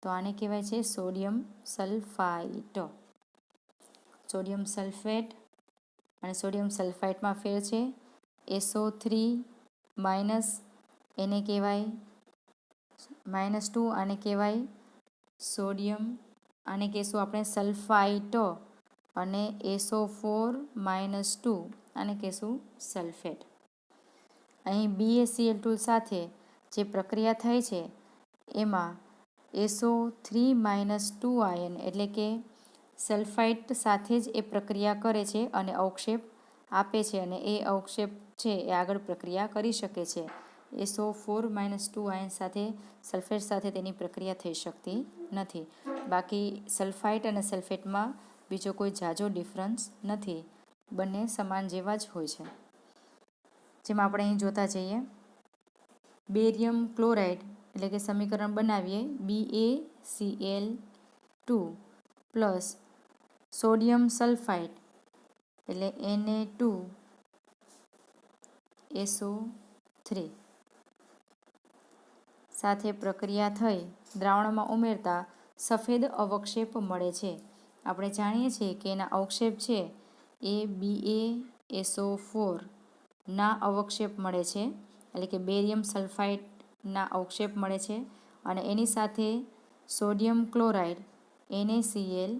તો આને કહેવાય છે સોડિયમ સલ્ફાઇટ. સોડિયમ સલ્ફેટ અને સોડિયમ સલ્ફાઇટમાં ફેર છે. SO3- એને કહેવાય -2, આને કહેવાય સોડિયમ, આને કહેશું આપણે સલ્ફાઇટ, અને SO4-2 આને કહેશું સલ્ફેટ. અહીં BaCl2 સાથે જે પ્રક્રિયા થઈ છે એમાં SO3-2 આયન એટલે કે સલ્ફાઇટ સાથે જ એ પ્રક્રિયા કરે છે અને અવક્ષેપ આપે છે, અને એ અવક્ષેપ છે એ આગળ પ્રક્રિયા કરી શકે છે. SO4-2 આયન સાથે સલ્ફેટ સાથે તેની પ્રક્રિયા થઈ શકતી નથી. બાકી સલ્ફાઇટ અને સલ્ફેટમાં બીજો કોઈ ઝાઝો ડિફરન્સ નથી, બંને સમાન જેવા જ હોય છે. જેમાં આપણે અહીં જોતા જઈએ, બેરિયમ ક્લોરાઇડ એટલે કે સમીકરણ બનાવીએ BaCl2 પ્લસ સોડિયમ સલ્ફાઇટ એટલે Na2SO3 સાથે પ્રક્રિયા થઈ દ્રાવણમાં ઉમેરતા સફેદ અવક્ષેપ મળે છે. આપણે જાણીએ છીએ કે એના અવક્ષેપ છે એ BaSO4 ના અવક્ષેપ મળે છે, એટલે કે બેરિયમ સલ્ફાઇટના અવક્ષેપ મળે છે, અને એની સાથે સોડિયમ ક્લોરાઇડ NaCl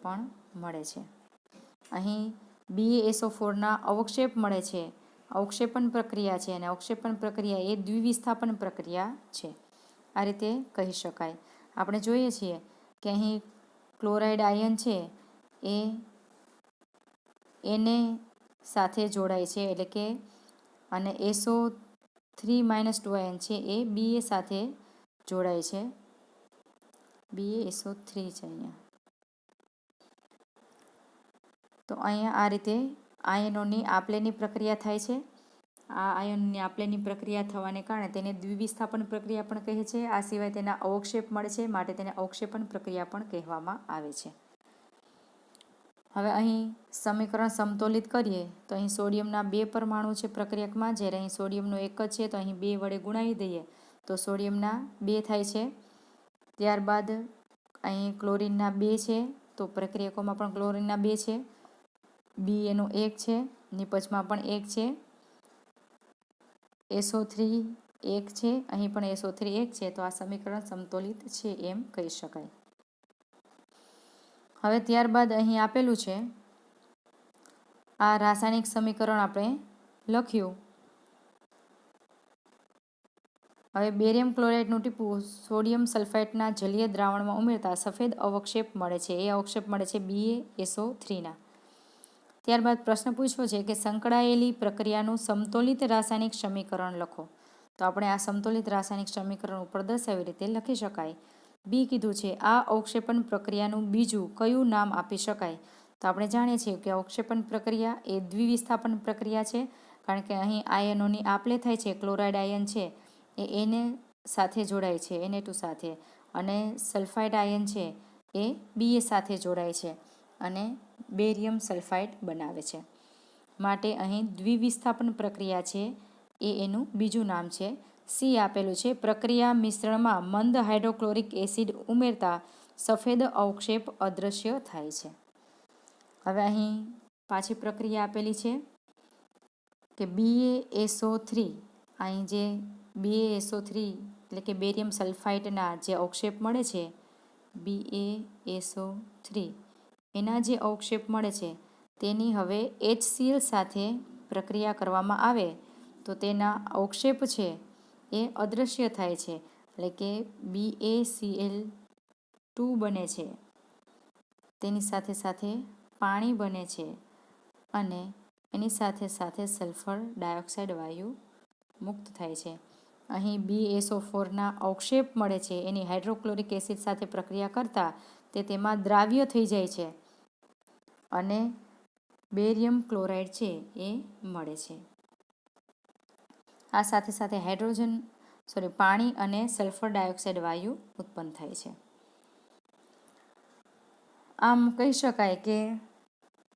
પણ મળે છે. અહીં BaSO4ના અવક્ષેપ મળે છે, અવક્ષેપણ પ્રક્રિયા છે, અને અવક્ષેપણ પ્રક્રિયા એ દ્વિવિસ્થાપન પ્રક્રિયા છે. આ રીતે કહી શકાય. આપણે જોઈએ છીએ કે અહીં ક્લોરાઇડ આયન છે એ Na સાથે જોડાય છે, એટલે કે અને SO3-2 આયન છે એ Ba સાથે જોડાય છે. BaSO3 છે અહીંયા. તો અહીંયા આ રીતે આયનોની આપલેની પ્રક્રિયા થાય છે. આ આયનની આપલેની પ્રક્રિયા થવાને કારણે તેને દ્વિવિસ્થાપન પ્રક્રિયા પણ કહે છે. આ સિવાય તેના અવક્ષેપ મળે છે, માટે તેને અવક્ષેપણ પ્રક્રિયા પણ કહેવામાં આવે છે. હવે અહીં સમીકરણ સમતોલિત કરીએ તો અહીં સોડિયમના 2 પરમાણુ છે પ્રક્રિયકમાં, જ્યારે અહીં સોડિયમનો 1 જ છે, તો અહીં 2 વડે ગુણાવી દઈએ તો સોડિયમના 2 થાય છે. ત્યારબાદ અહીં ક્લોરીનના 2 છે, તો પ્રક્રિયકોમાં પણ ક્લોરીનના 2 છે. B એનું 1 છે, નિપજમાં પણ 1 છે. SO3 1 છે, અહીં પણ SO3 1 છે, તો આ સમીકરણ સમતોલિત છે એમ કહી શકાય. હવે ત્યારબાદ અહીં આપેલું છે આ રાસાયણિક સમીકરણ આપણે લખ્યું. હવે બેરિયમ ક્લોરાઇડનું ટીપું સોડિયમ સલ્ફાઇટના જલીય દ્રાવણમાં ઉમેરતા સફેદ અવક્ષેપ મળે છે. એ અવક્ષેપ મળે છે BaSO3ના. ત્યારબાદ પ્રશ્ન પૂછ્યો છે કે સંકળાયેલી પ્રક્રિયાનું સમતોલિત રાસાયણિક સમીકરણ લખો. તો આપણે આ સમતોલિત રાસાયણિક સમીકરણ ઉપર દર્શાવી રીતે લખી શકાય. બી કીધું છે આ અવક્ષેપણ પ્રક્રિયાનું બીજું કયું નામ આપી શકાય. તો આપણે જાણીએ છીએ કે અવક્ષેપણ પ્રક્રિયા એ દ્વિવિસ્થાપન પ્રક્રિયા છે, કારણ કે અહીં આયનોની આપલે થાય છે. ક્લોરાઇડ આયન છે એ એને સાથે જોડાય છે, Na2 સાથે, અને સલ્ફાઇડ આયન છે એ Ba સાથે જોડાય છે અને બેરિયમ સલ્ફાઇડ બનાવે છે. માટે અહીં દ્વિવિસ્થાપન પ્રક્રિયા છે એ એનું બીજું નામ છે. સી આપેલું છે પ્રક્રિયા મિશ્રણમાં મંદ હાઇડ્રોક્લોરિક એસિડ ઉમેરતા સફેદ અવક્ષેપ અદૃશ્ય થાય છે. હવે અહીં પાછી પ્રક્રિયા આપેલી છે કે BaSO3, અહીં જે BaSO3 એટલે કે બેરિયમ સલ્ફાઇડના જે અવક્ષેપ મળે છે BaSO3, એના જે અવક્ષેપ મળે છે તેની હવે HCl સાથે પ્રક્રિયા કરવામાં આવે તો તેના અવક્ષેપ છે એ અદૃશ્ય થાય છે, એટલે કે BaCl2 બને છે. તેની સાથે સાથે પાણી બને છે અને એની સાથે સાથે સલ્ફર ડાયોક્સાઇડ વાયુ મુક્ત થાય છે. અહીં BaSO4ના અવક્ષેપ મળે છે, એની હાઇડ્રોક્લોરિક એસિડ સાથે પ્રક્રિયા કરતાં તે તેમાં દ્રાવ્ય થઈ જાય છે અને બેરિયમ ક્લોરાઇડ છે એ મળે છે. આ સાથે સાથે પાણી અને સલ્ફર ડાયોક્સાઇડ વાયુ ઉત્પન્ન થાય છે. આમ કહી શકાય કે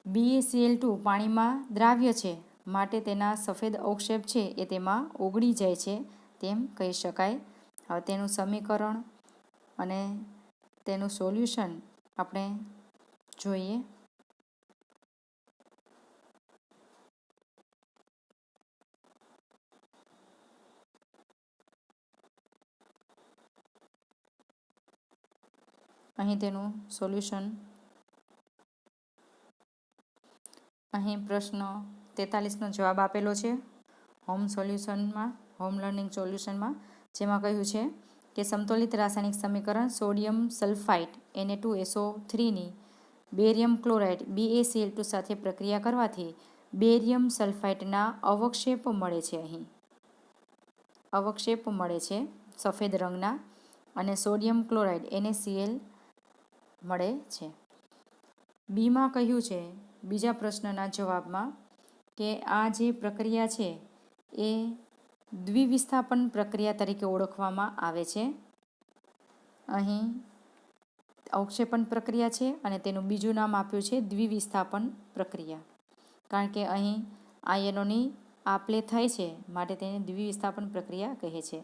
BaCl2 પાણીમાં દ્રાવ્ય છે, માટે તેના સફેદ અવક્ષેપ છે એ તેમાં ઓગળી જાય છે તેમ કહી શકાય. હવે તેનું સમીકરણ અને તેનું સોલ્યુશન આપણે જોઈએ. અહીં તેનું સોલ્યુશન, અહીં પ્રશ્ન 43નો જવાબ આપેલો છે હોમ લર્નિંગ સોલ્યુશનમાં, જેમાં કહ્યું છે કે સમતોલિત રાસાયણિક સમીકરણ સોડિયમ સલ્ફાઇટ Na2SO3ની બેરિયમ ક્લોરાઇડ BaCl2 સાથે પ્રક્રિયા કરવાથી બેરિયમ સલ્ફાઇટના અવક્ષેપ મળે છે. અહીં અવક્ષેપ મળે છે સફેદ રંગના, અને સોડિયમ ક્લોરાઇડ NaCl મળે છે. બીમાં કહ્યું છે બીજા પ્રશ્નના જવાબમાં કે આ જે પ્રક્રિયા છે એ દ્વિવિસ્થાપન પ્રક્રિયા તરીકે ઓળખવામાં આવે છે. અહીં અવક્ષેપણ પ્રક્રિયા છે અને તેનું બીજું નામ આપ્યું છે દ્વિવિસ્થાપન પ્રક્રિયા, કારણ કે અહીં આયનોની આપલે થાય છે માટે તેને દ્વિવિસ્થાપન પ્રક્રિયા કહે છે.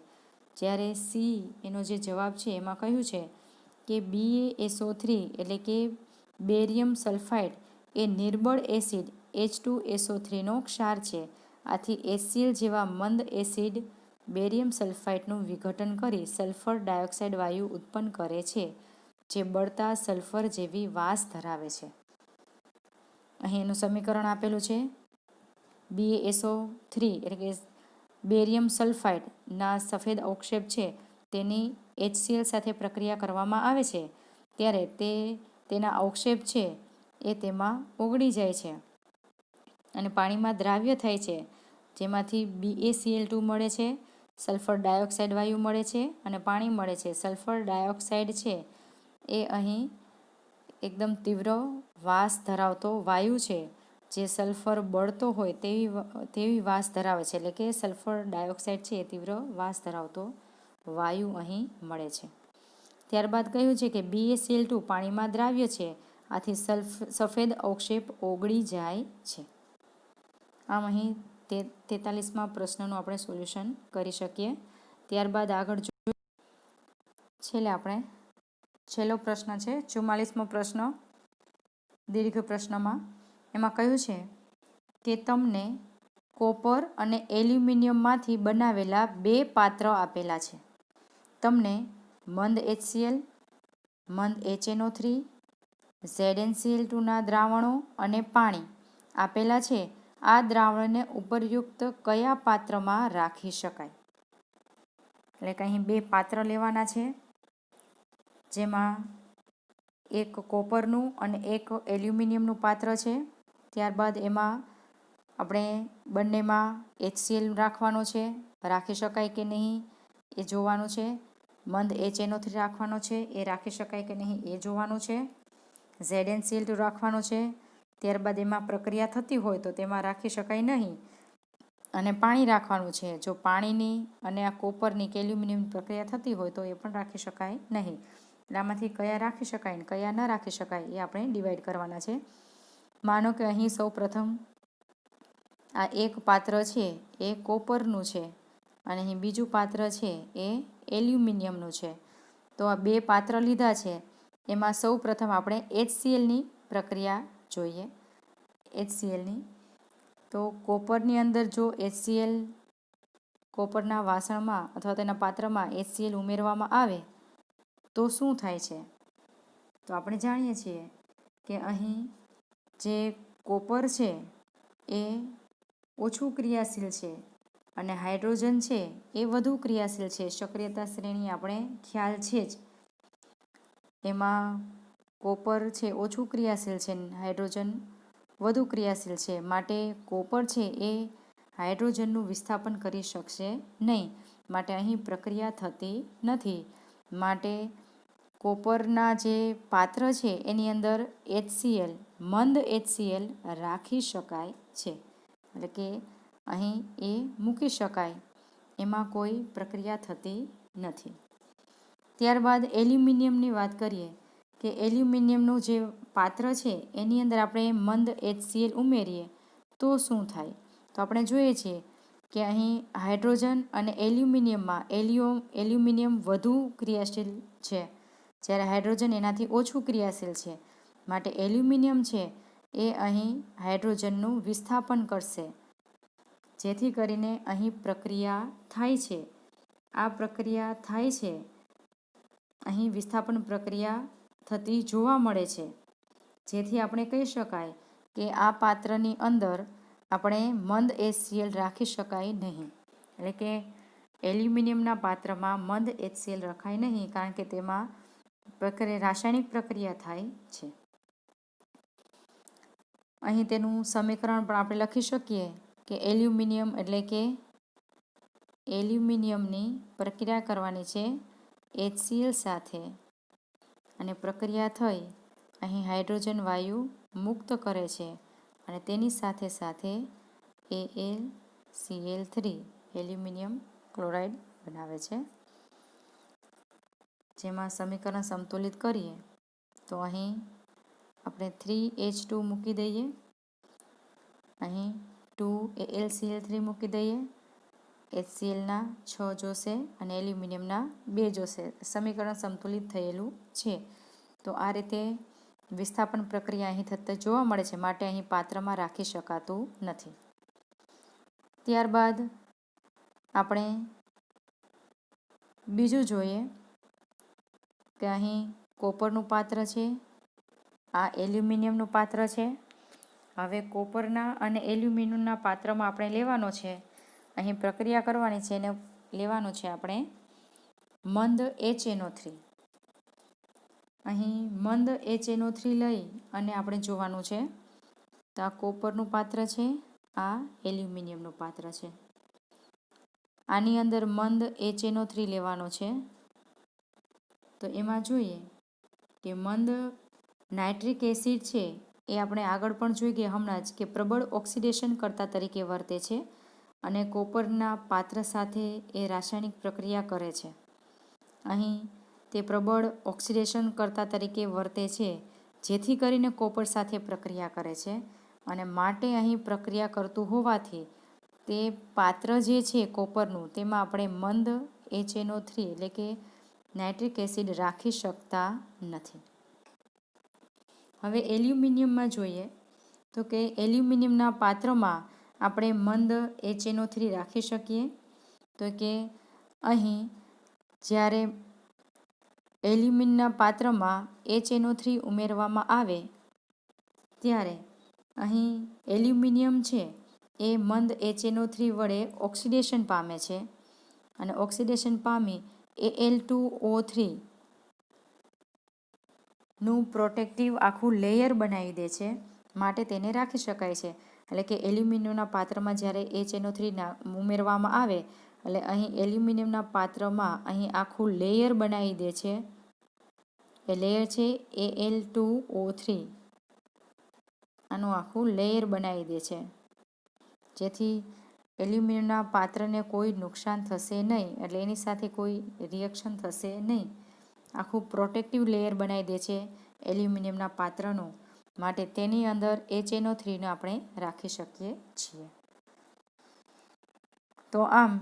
જ્યારે સી એનો જે જવાબ છે એમાં કહ્યું છે કે BaSO3 એટલે કે બેરિયમ સલ્ફાઇડ એ નિર્બળ એસિડ H2SO3નો ક્ષાર છે. આથી HCl જેવા મંદ એસિડ બેરિયમ સલ્ફાઇડનું વિઘટન કરી સલ્ફર ડાયોક્સાઇડ વાયુ ઉત્પન્ન કરે છે, જે બળતા સલ્ફર જેવી વાસ ધરાવે છે. અહીં એનું સમીકરણ આપેલું છે BaSO3 એટલે કે બેરિયમ સલ્ફાઇડના સફેદ અવક્ષેપ છે તેની HCl સાથે પ્રક્રિયા કરવામાં આવે છે ત્યારે તેના અવક્ષેપ છે એ તેમાં ઓગળી જાય છે અને પાણીમાં દ્રાવ્ય થાય છે, જેમાંથી BaCl2 મળે છે, સલ્ફર ડાયોક્સાઇડ વાયુ મળે છે અને પાણી મળે છે. સલ્ફર ડાયોક્સાઇડ છે એ અહીં એકદમ તીવ્ર વાસ ધરાવતો વાયુ છે, જે સલ્ફર બળતો હોય તેવી વાસ ધરાવે છે, એટલે કે સલ્ફર ડાયોક્સાઇડ છે એ તીવ્ર વાસ ધરાવતો વાયુ અહીં મળે છે. ત્યારબાદ કહ્યું છે કે BaCl2 પાણીમાં દ્રાવ્ય છે, આથી સફેદ અવક્ષેપ ઓગળી જાય છે. આમ અહીં 43માં પ્રશ્નનું આપણે સોલ્યુશન કરી શકીએ. ત્યારબાદ આગળ છેલ્લો પ્રશ્ન છે 44મો પ્રશ્ન દીર્ઘ પ્રશ્નમાં. એમાં કહ્યું છે કે તમને કોપર અને એલ્યુમિનિયમમાંથી બનાવેલા 2 પાત્ર આપેલા છે. તમને મંદ HCl, મંદ HNO3, ZnCl2ના દ્રાવણો અને પાણી આપેલા છે. આ દ્રાવણને ઉપરયુક્ત કયા પાત્રમાં રાખી શકાય? એટલે કે અહીં 2 પાત્ર લેવાના છે, જેમાં એક કોપરનું અને એક એલ્યુમિનિયમનું પાત્ર છે. ત્યારબાદ એમાં આપણે બંનેમાં HCl રાખવાનો છે, રાખી શકાય કે નહીં એ જોવાનું છે. મંદ HNO3 રાખવાનો છે, એ રાખી શકાય કે નહીં એ જોવાનું છે. ZnCl2 રાખવાનો છે. ત્યારબાદ એમાં પ્રક્રિયા થતી હોય તો તેમાં રાખી શકાય નહીં. અને પાણી રાખવાનું છે. જો પાણીની અને આ કોપરની કે એલ્યુમિનિયમની પ્રક્રિયા થતી હોય તો એ પણ રાખી શકાય નહીં. એટલે આમાંથી કયા રાખી શકાય ને કયા ન રાખી શકાય એ આપણે ડિવાઈડ કરવાના છે. માનો કે અહીં સૌ પ્રથમ આ એક પાત્ર છે એ કોપરનું છે અને અહીં બીજું પાત્ર છે એ એલ્યુમિનિયમનું છે. તો આ 2 પાત્ર લીધા છે, એમાં સૌ પ્રથમ આપણે HClની પ્રક્રિયા જોઈએ. HClની તો કોપરની અંદર જો HCl કોપરના વાસણમાં અથવા તેના પાત્રમાં HCl ઉમેરવામાં આવે તો શું થાય છે? તો આપણે જાણીએ છીએ કે અહીં જે કોપર છે એ ઓછું ક્રિયાશીલ છે અને હાઇડ્રોજન છે એ વધુ ક્રિયાશીલ છે. સક્રિયતા શ્રેણી આપણે ખ્યાલ છે જ. એમાં કોપર છે ઓછું ક્રિયાશીલ છે, હાઇડ્રોજન વધુ ક્રિયાશીલ છે. માટે કોપર છે એ હાઇડ્રોજનનું વિસ્થાપન કરી શકશે નહીં. માટે અહીં પ્રક્રિયા થતી નથી. માટે કોપરના જે પાત્ર છે એની અંદર HCl, મંદ HCl રાખી શકાય છે. એટલે કે અહીં એ મૂકી શકાય, એમાં કોઈ પ્રક્રિયા થતી નથી. ત્યારબાદ એલ્યુમિનિયમની વાત કરીએ કે એલ્યુમિનિયમનું જે પાત્ર છે એની અંદર આપણે મંદ HCl ઉમેરીએ તો શું થાય? તો આપણે જોઈએ છીએ કે અહીં હાઇડ્રોજન અને એલ્યુમિનિયમમાં એલ્યુમિનિયમ વધુ ક્રિયાશીલ છે, જ્યારે હાઇડ્રોજન એનાથી ઓછું ક્રિયાશીલ છે. માટે એલ્યુમિનિયમ છે એ અહીં હાઇડ્રોજનનું વિસ્થાપન કરશે, જેથી કરીને અહીં પ્રક્રિયા થાય છે. આ પ્રક્રિયા થાય છે, અહીં વિસ્થાપન પ્રક્રિયા થતી જોવા મળે છે, જેથી આપણે કહી શકાય કે આ પાત્રની અંદર આપણે મંદ HCl રાખી શકાય નહીં. એટલે કે એલ્યુમિનિયમના પાત્રમાં મંદ HCl રખાય નહીં, કારણ કે તેમાં રાસાયણિક પ્રક્રિયા થાય છે. અહીં તેનું સમીકરણ પણ આપણે લખી શકીએ કે એલ્યુમિનિયમ એટલે કે એલ્યુમિનિયમની પ્રક્રિયા કરવાની છે HCl સાથે અને પ્રક્રિયા થઈ અહીં હાઇડ્રોજન વાયુ મુક્ત કરે છે અને તેની સાથે સાથે AlCl3 એલ્યુમિનિયમ ક્લોરાઇડ બનાવે છે. જેમાં સમીકરણ સંતુલિત કરીએ તો અહીં આપણે 3H2 મૂકી દઈએ, અહીં 2AlCl3 મૂકી દઈએ, HClના 6 જોશે અને એલ્યુમિનિયમના 2 જોશે. સમીકરણ સંતુલિત થયેલું છે. તો આ રીતે વિસ્થાપન પ્રક્રિયા અહીં થતા જોવા મળે છે, માટે અહીં પાત્રમાં રાખી શકાતું નથી. ત્યારબાદ આપણે બીજું જોઈએ કે અહીં કોપરનું પાત્ર છે, આ એલ્યુમિનિયમનું પાત્ર છે. હવે કોપરના અને એલ્યુમિનિયમના પાત્રમાં આપણે લેવાનો છે, અહીં પ્રક્રિયા કરવાની છે અને લેવાનું છે આપણે મંદ HNO3. અહીં મંદ HNO3 લઈ અને આપણે જોવાનું છે તો આ કોપરનું પાત્ર છે, આ એલ્યુમિનિયમનું પાત્ર છે. આની અંદર મંદ HNO3 લેવાનો છે. તો એમાં જોઈએ કે મંદ નાઇટ્રિક એસિડ છે એ આપણે આગળ પણ જોઈ ગયા હમણાં જ કે પ્રબળ ઓક્સિડેશન કરતા તરીકે વર્તે છે અને કોપરના પાત્ર સાથે એ રાસાયણિક પ્રક્રિયા કરે છે. અહીં તે પ્રબળ ઓક્સિડેશન કરતા તરીકે વર્તે છે, જેથી કરીને કોપર સાથે પ્રક્રિયા કરે છે અને માટે અહીં પ્રક્રિયા કરતું હોવાથી તે પાત્ર જે છે કોપરનું, તેમાં આપણે મંદ HNO3 એટલે કે નાઇટ્રિક એસિડ રાખી શકતા નથી. હવે એલ્યુમિનિયમમાં જોઈએ તો કે એલ્યુમિનિયમના પાત્રમાં આપણે મંદ HNO3 રાખી શકીએ? તો કે અહીં જ્યારે એલ્યુમિનના પાત્રમાં HNO3 ઉમેરવામાં આવે ત્યારે અહીં એલ્યુમિનિયમ છે એ મંદ HNO3 વડે ઓક્સિડેશન પામે છે અને ઓક્સિડેશન પામી Al2O3 નું પ્રોટેક્ટિવ આખું લેયર બનાવી દે છે, માટે તેને રાખી શકાય છે. એટલે કે એલ્યુમિનિયમના પાત્રમાં જ્યારે HNO3 ઉમેરવામાં આવે એટલે અહીં એલ્યુમિનિયમના પાત્રમાં અહીં આખું લેયર બનાવી દે છે. એ લેયર છે Al2O3, આનું આખું લેયર બનાવી દે છે, જેથી એલ્યુમિનિયમના પાત્રને કોઈ નુકસાન થશે નહીં, એટલે એની સાથે કોઈ રિએક્શન થશે નહીં. આખું પ્રોટેક્ટિવ લેયર બનાવી દે છે એલ્યુમિનિયમના પાત્રનું, માટે તેની અંદર HNO3ને આપણે રાખી શકીએ છીએ. તો આમ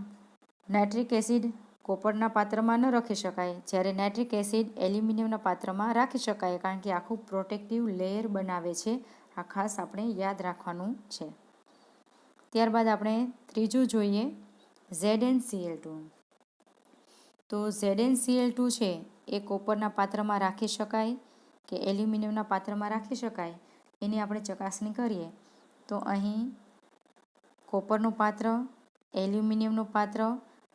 નાઇટ્રિક એસિડ કોપરના પાત્રમાં ન રાખી શકાય, જ્યારે નાઇટ્રિક એસિડ એલ્યુમિનિયમના પાત્રમાં રાખી શકાય, કારણ કે આખું પ્રોટેક્ટિવ લેયર બનાવે છે. આ ખાસ આપણે યાદ રાખવાનું છે. ત્યારબાદ આપણે ત્રીજું જોઈએ ZnCl2. તો ZnCl2 છે એ કોપરના પાત્રમાં રાખી શકાય કે એલ્યુમિનિયમના પાત્રમાં રાખી શકાય, એની આપણે ચકાસણી કરીએ. તો અહીં કોપરનું પાત્ર, એલ્યુમિનિયમનું પાત્ર,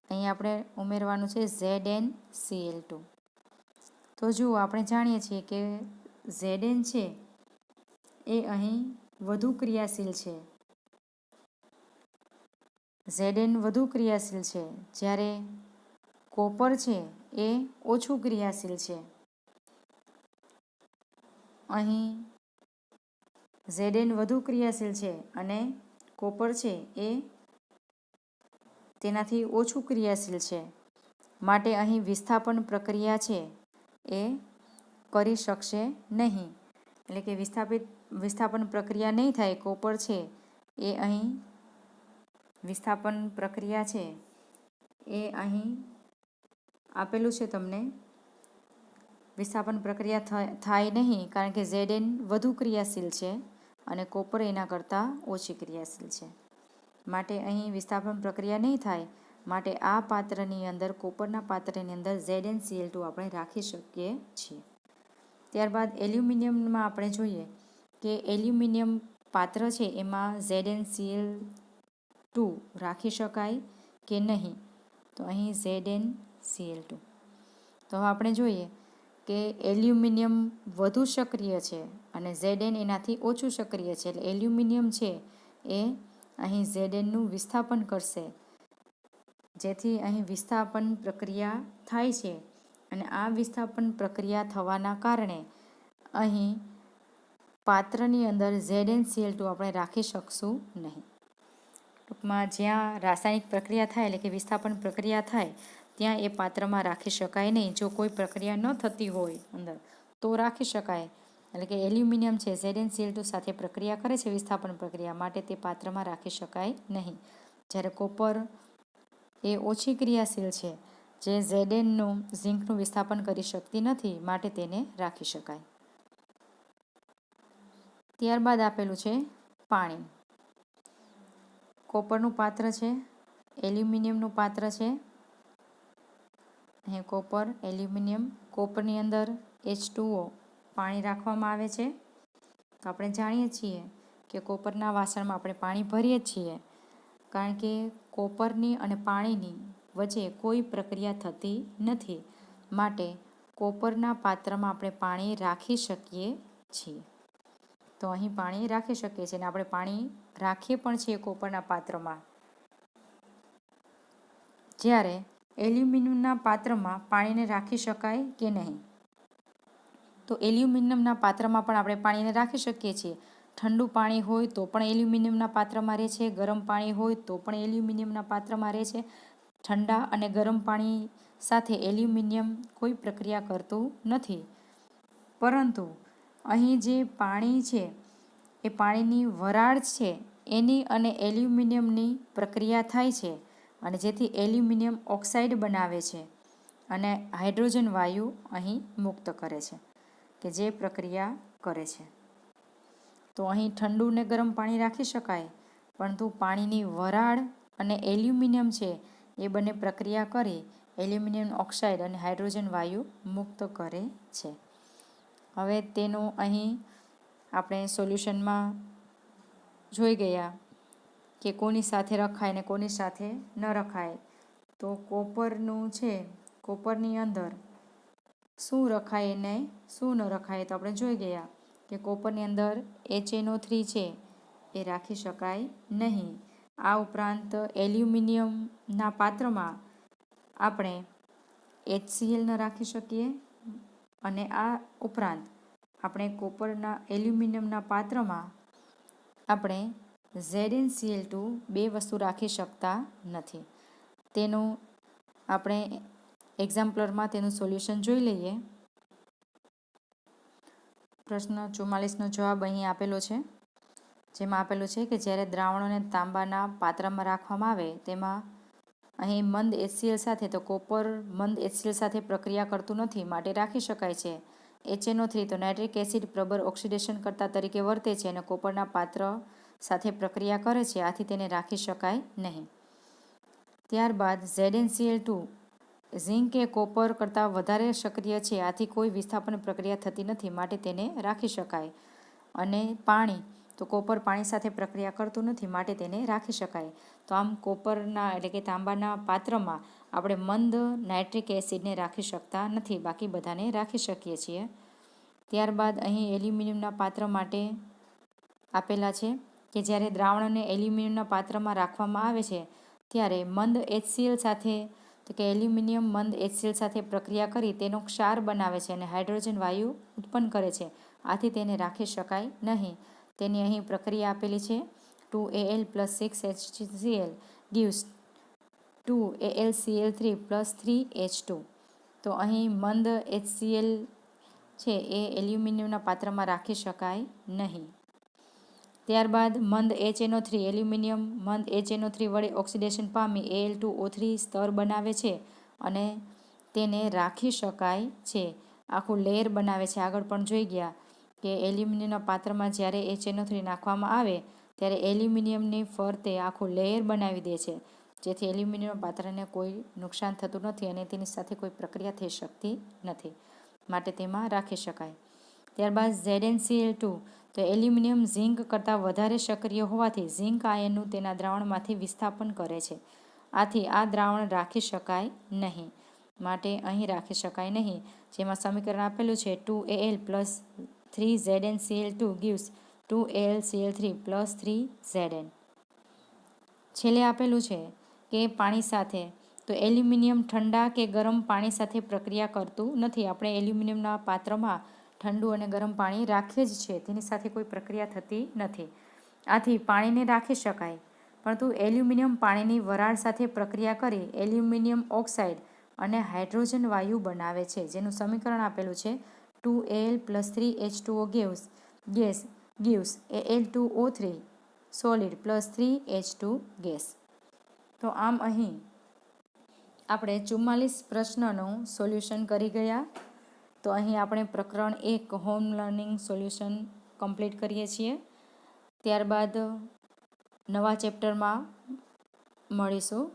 અહીં આપણે ઉમેરવાનું છે ZnCl2. તો જુઓ, આપણે જાણીએ છીએ કે Zn છે એ અહીં વધુ ક્રિયાશીલ છે. Zn વધુ ક્રિયાશીલ છે, જ્યારે કોપર છે એ ઓછું ક્રિયાશીલ છે. અહીં Zn વધુ ક્રિયાશીલ છે અને કોપર છે એ તેનાથી ઓછું ક્રિયાશીલ છે, માટે અહીં વિસ્થાપન પ્રક્રિયા છે એ કરી શકશે નહીં. એટલે કે વિસ્થાપન પ્રક્રિયા નહીં થાય. કોપર છે એ અહીં વિસ્થાપન પ્રક્રિયા છે એ અહીં આપેલું છે તમને. વિસ્થાપન પ્રક્રિયા થાય નહીં, કારણ કે Zn વધુ ક્રિયાશીલ છે અને કોપર એના કરતાં ઓછી ક્રિયાશીલ છે, માટે અહીં વિસ્થાપન પ્રક્રિયા નહીં થાય. માટે આ પાત્રની અંદર, કોપરના પાત્રની અંદર ZnCl2 આપણે રાખી શકીએ છીએ. ત્યારબાદ એલ્યુમિનિયમમાં આપણે જોઈએ કે એલ્યુમિનિયમ પાત્ર છે એમાં ZnCl2 રાખી શકાય કે નહીં. તો અહીં ZnCl2. તો હવે આપણે જોઈએ કે એલ્યુમિનિયમ વધુ સક્રિય છે અને Zn એનાથી ઓછું સક્રિય છે. એટલે એલ્યુમિનિયમ છે એ અહીં Znનું વિસ્થાપન કરશે, જેથી અહીં વિસ્થાપન પ્રક્રિયા થાય છે અને આ વિસ્થાપન પ્રક્રિયા થવાના કારણે અહીં પાત્રની અંદર ZnCl2 આપણે રાખી શકશું નહીં. ટૂંકમાં જ્યાં રાસાયણિક પ્રક્રિયા થાય, એટલે કે વિસ્થાપન પ્રક્રિયા થાય, ત્યાં એ પાત્રમાં રાખી શકાય નહીં. જો કોઈ પ્રક્રિયા ન થતી હોય અંદર તો રાખી શકાય. એટલે કે એલ્યુમિનિયમ છે ZnCl2 સાથે પ્રક્રિયા કરે છે વિસ્થાપન પ્રક્રિયા, માટે તે પાત્રમાં રાખી શકાય નહીં. જ્યારે કોપર એ ઓછી ક્રિયાશીલ છે, જે ઝિંકનું વિસ્થાપન કરી શકતી નથી, માટે તેને રાખી શકાય. ત્યારબાદ આપેલું છે પાણી. કોપરનું પાત્ર છે, એલ્યુમિનિયમનું પાત્ર છે. અહીં કોપર, એલ્યુમિનિયમ, કોપરની અંદર H2O પાણી રાખવામાં આવે છે. તો આપણે જાણીએ છીએ કે કોપરના વાસણમાં આપણે પાણી ભરીએ છીએ, કારણ કે કોપરની અને પાણીની વચ્ચે કોઈ પ્રક્રિયા થતી નથી, માટે કોપરના પાત્રમાં આપણે પાણી રાખી શકીએ છીએ. તો અહીં પાણી રાખી શકીએ છીએ અને આપણે પાણી રાખીએ પણ છીએ કોપરના પાત્રમાં. જ્યારે એલ્યુમિનિયમના પાત્રમાં પાણીને રાખી શકાય કે નહીં. તો એલ્યુમિનિયમના પાત્રમાં પણ આપણે પાણીને રાખી શકીએ છીએ. ઠંડુ પાણી હોય તો પણ એલ્યુમિનિયમના પાત્રમાં રહે છે, ગરમ પાણી હોય તો પણ એલ્યુમિનિયમના પાત્રમાં રહે છે. ઠંડા અને ગરમ પાણી સાથે એલ્યુમિનિયમ કોઈ પ્રક્રિયા કરતું નથી, પરંતુ અહીં જે પાણી છે એ પાણીની વરાળ છે એની અને એલ્યુમિનિયમની પ્રક્રિયા થાય છે, અને જેથી એલ્યુમિનિયમ ઓક્સાઇડ બનાવે છે અને હાઇડ્રોજન વાયુ અહીં મુક્ત કરે છે, કે જે પ્રક્રિયા કરે છે. તો અહીં ઠંડુ ને ગરમ પાણી રાખી શકાય, પરંતુ પાણીની વરાળ અને એલ્યુમિનિયમ છે એ બંને પ્રક્રિયા કરી એલ્યુમિનિયમ ઓક્સાઇડ અને હાઇડ્રોજન વાયુ મુક્ત કરે છે. હવે તેનું અહીં આપણે સોલ્યુશનમાં જોઈ ગયા કે કોની સાથે રખાય ને કોની સાથે ન રખાય. તો કોપરનું છે, કોપરની અંદર શું રખાય ને શું ન રખાય તો આપણે જોઈ ગયા કે કોપરની અંદર HNO3 છે એ રાખી શકાય નહીં. આ ઉપરાંત એલ્યુમિનિયમના પાત્રમાં આપણે HCl ન રાખી શકીએ અને આ ઉપરાંત આપણે કોપરના એલ્યુમિનિયમના પાત્રમાં આપણે ZnCl2 બે વસ્તુ રાખી શકતા નથી. તેનું આપણે એક્ઝામ્પલરમાં તેનું સોલ્યુશન જોઈ લઈએ. પ્રશ્ન 44નો જવાબ અહીં આપેલો છે, જેમાં આપેલું છે કે જ્યારે દ્રાવણોને તાંબાના પાત્રમાં રાખવામાં આવે તેમાં અહીં મંદ HCl સાથે, તો કોપર મંદ HCl સાથે પ્રક્રિયા કરતું નથી માટે રાખી શકાય છે. HNO3 તો નાઇટ્રિક એસિડ પ્રબળ ઓક્સિડેશન કરતા તરીકે વર્તે છે અને કોપરના પાત્ર સાથે પ્રક્રિયા કરે છે, આથી તેને રાખી શકાય નહીં. ત્યારબાદ ZnCl2 ઝિંક એ કોપર કરતાં વધારે સક્રિય છે, આથી કોઈ વિસ્થાપન પ્રક્રિયા થતી નથી માટે તેને રાખી શકાય. અને પાણી તો કોપર પાણી સાથે પ્રક્રિયા કરતું નથી માટે તેને રાખી શકાય. તો આમ કોપરના એટલે કે તાંબાના પાત્રમાં આપણે મંદ નાઇટ્રિક એસિડને રાખી શકતા નથી, બાકી બધાને રાખી શકીએ છીએ. ત્યારબાદ અહીં એલ્યુમિનિયમના પાત્ર માટે આપેલા છે કે જ્યારે દ્રાવણને એલ્યુમિનિયમના પાત્રમાં રાખવામાં આવે છે ત્યારે મંદ HCl સાથે, તો કે એલ્યુમિનિયમ મંદ HCl સાથે પ્રક્રિયા કરી તેનો ક્ષાર બનાવે છે અને હાઇડ્રોજન વાયુ ઉત્પન્ન કરે છે, આથી તેને રાખી શકાય નહીં. તેની અહીં પ્રક્રિયા આપેલી છે. 2Al + 6HCl gives 2AlCl3 + 3H2. તો અહીં મંદ HCl છે એ એલ્યુમિનિયમના પાત્રમાં રાખી શકાય નહીં. ત્યારબાદ મંદ HNO3 એલ્યુમિનિયમ મંદ HNO3 વડે ઓક્સિડેશન પામી Al2O3 સ્તર બનાવે છે અને તેને રાખી શકાય છે, આખું લેયર બનાવે છે. આગળ પણ જોઈ ગયા કે એલ્યુમિનિયમના પાત્રમાં જ્યારે HNO3 નાખવામાં આવે ત્યારે એલ્યુમિનિયમની ફરતે આખું લેયર બનાવી દે છે, જેથી એલ્યુમિનિયમ પાત્રને કોઈ નુકસાન થતું નથી અને તેની સાથે કોઈ પ્રક્રિયા થઈ શકતી નથી, માટે તેમાં રાખી શકાય. ત્યારબાદ ZnCl2 તો એલ્યુમિનિયમ ઝિંક કરતાં વધારે સક્રિય હોવાથી ઝિંક આયનનું તેના દ્રાવણમાંથી વિસ્થાપન કરે છે, આથી આ દ્રાવણ રાખી શકાય નહીં, માટે અહીં રાખી શકાય નહીં. જેમાં સમીકરણ આપેલું છે 2Al + 3ZnCl2 gives 2AlCl3 + 3Zn. છેલ્લે આપેલું છે કે પાણી સાથે, તો એલ્યુમિનિયમ ઠંડા કે ગરમ પાણી સાથે પ્રક્રિયા કરતું નથી. આપણે એલ્યુમિનિયમના પાત્રમાં ઠંડુ અને ગરમ પાણી રાખીએ જ છે, તેની સાથે કોઈ પ્રક્રિયા થતી નથી, આથી પાણીને રાખી શકાય. પરંતુ એલ્યુમિનિયમ પાણીની વરાળ સાથે પ્રક્રિયા કરી એલ્યુમિનિયમ ઓક્સાઇડ અને હાઇડ્રોજન વાયુ બનાવે છે, જેનું સમીકરણ આપેલું છે 2Al + 3H2O gives Al2O3 solid + 3H2 gas. તો આમ અહીં આપણે 44 પ્રશ્નનું સોલ્યુશન કરી ગયા. તો અહીં આપણે પ્રકરણ 1 હોમ લર્નિંગ સોલ્યુશન કમ્પ્લીટ કરીએ છીએ. ત્યારબાદ નવા ચેપ્ટરમાં મળીશું.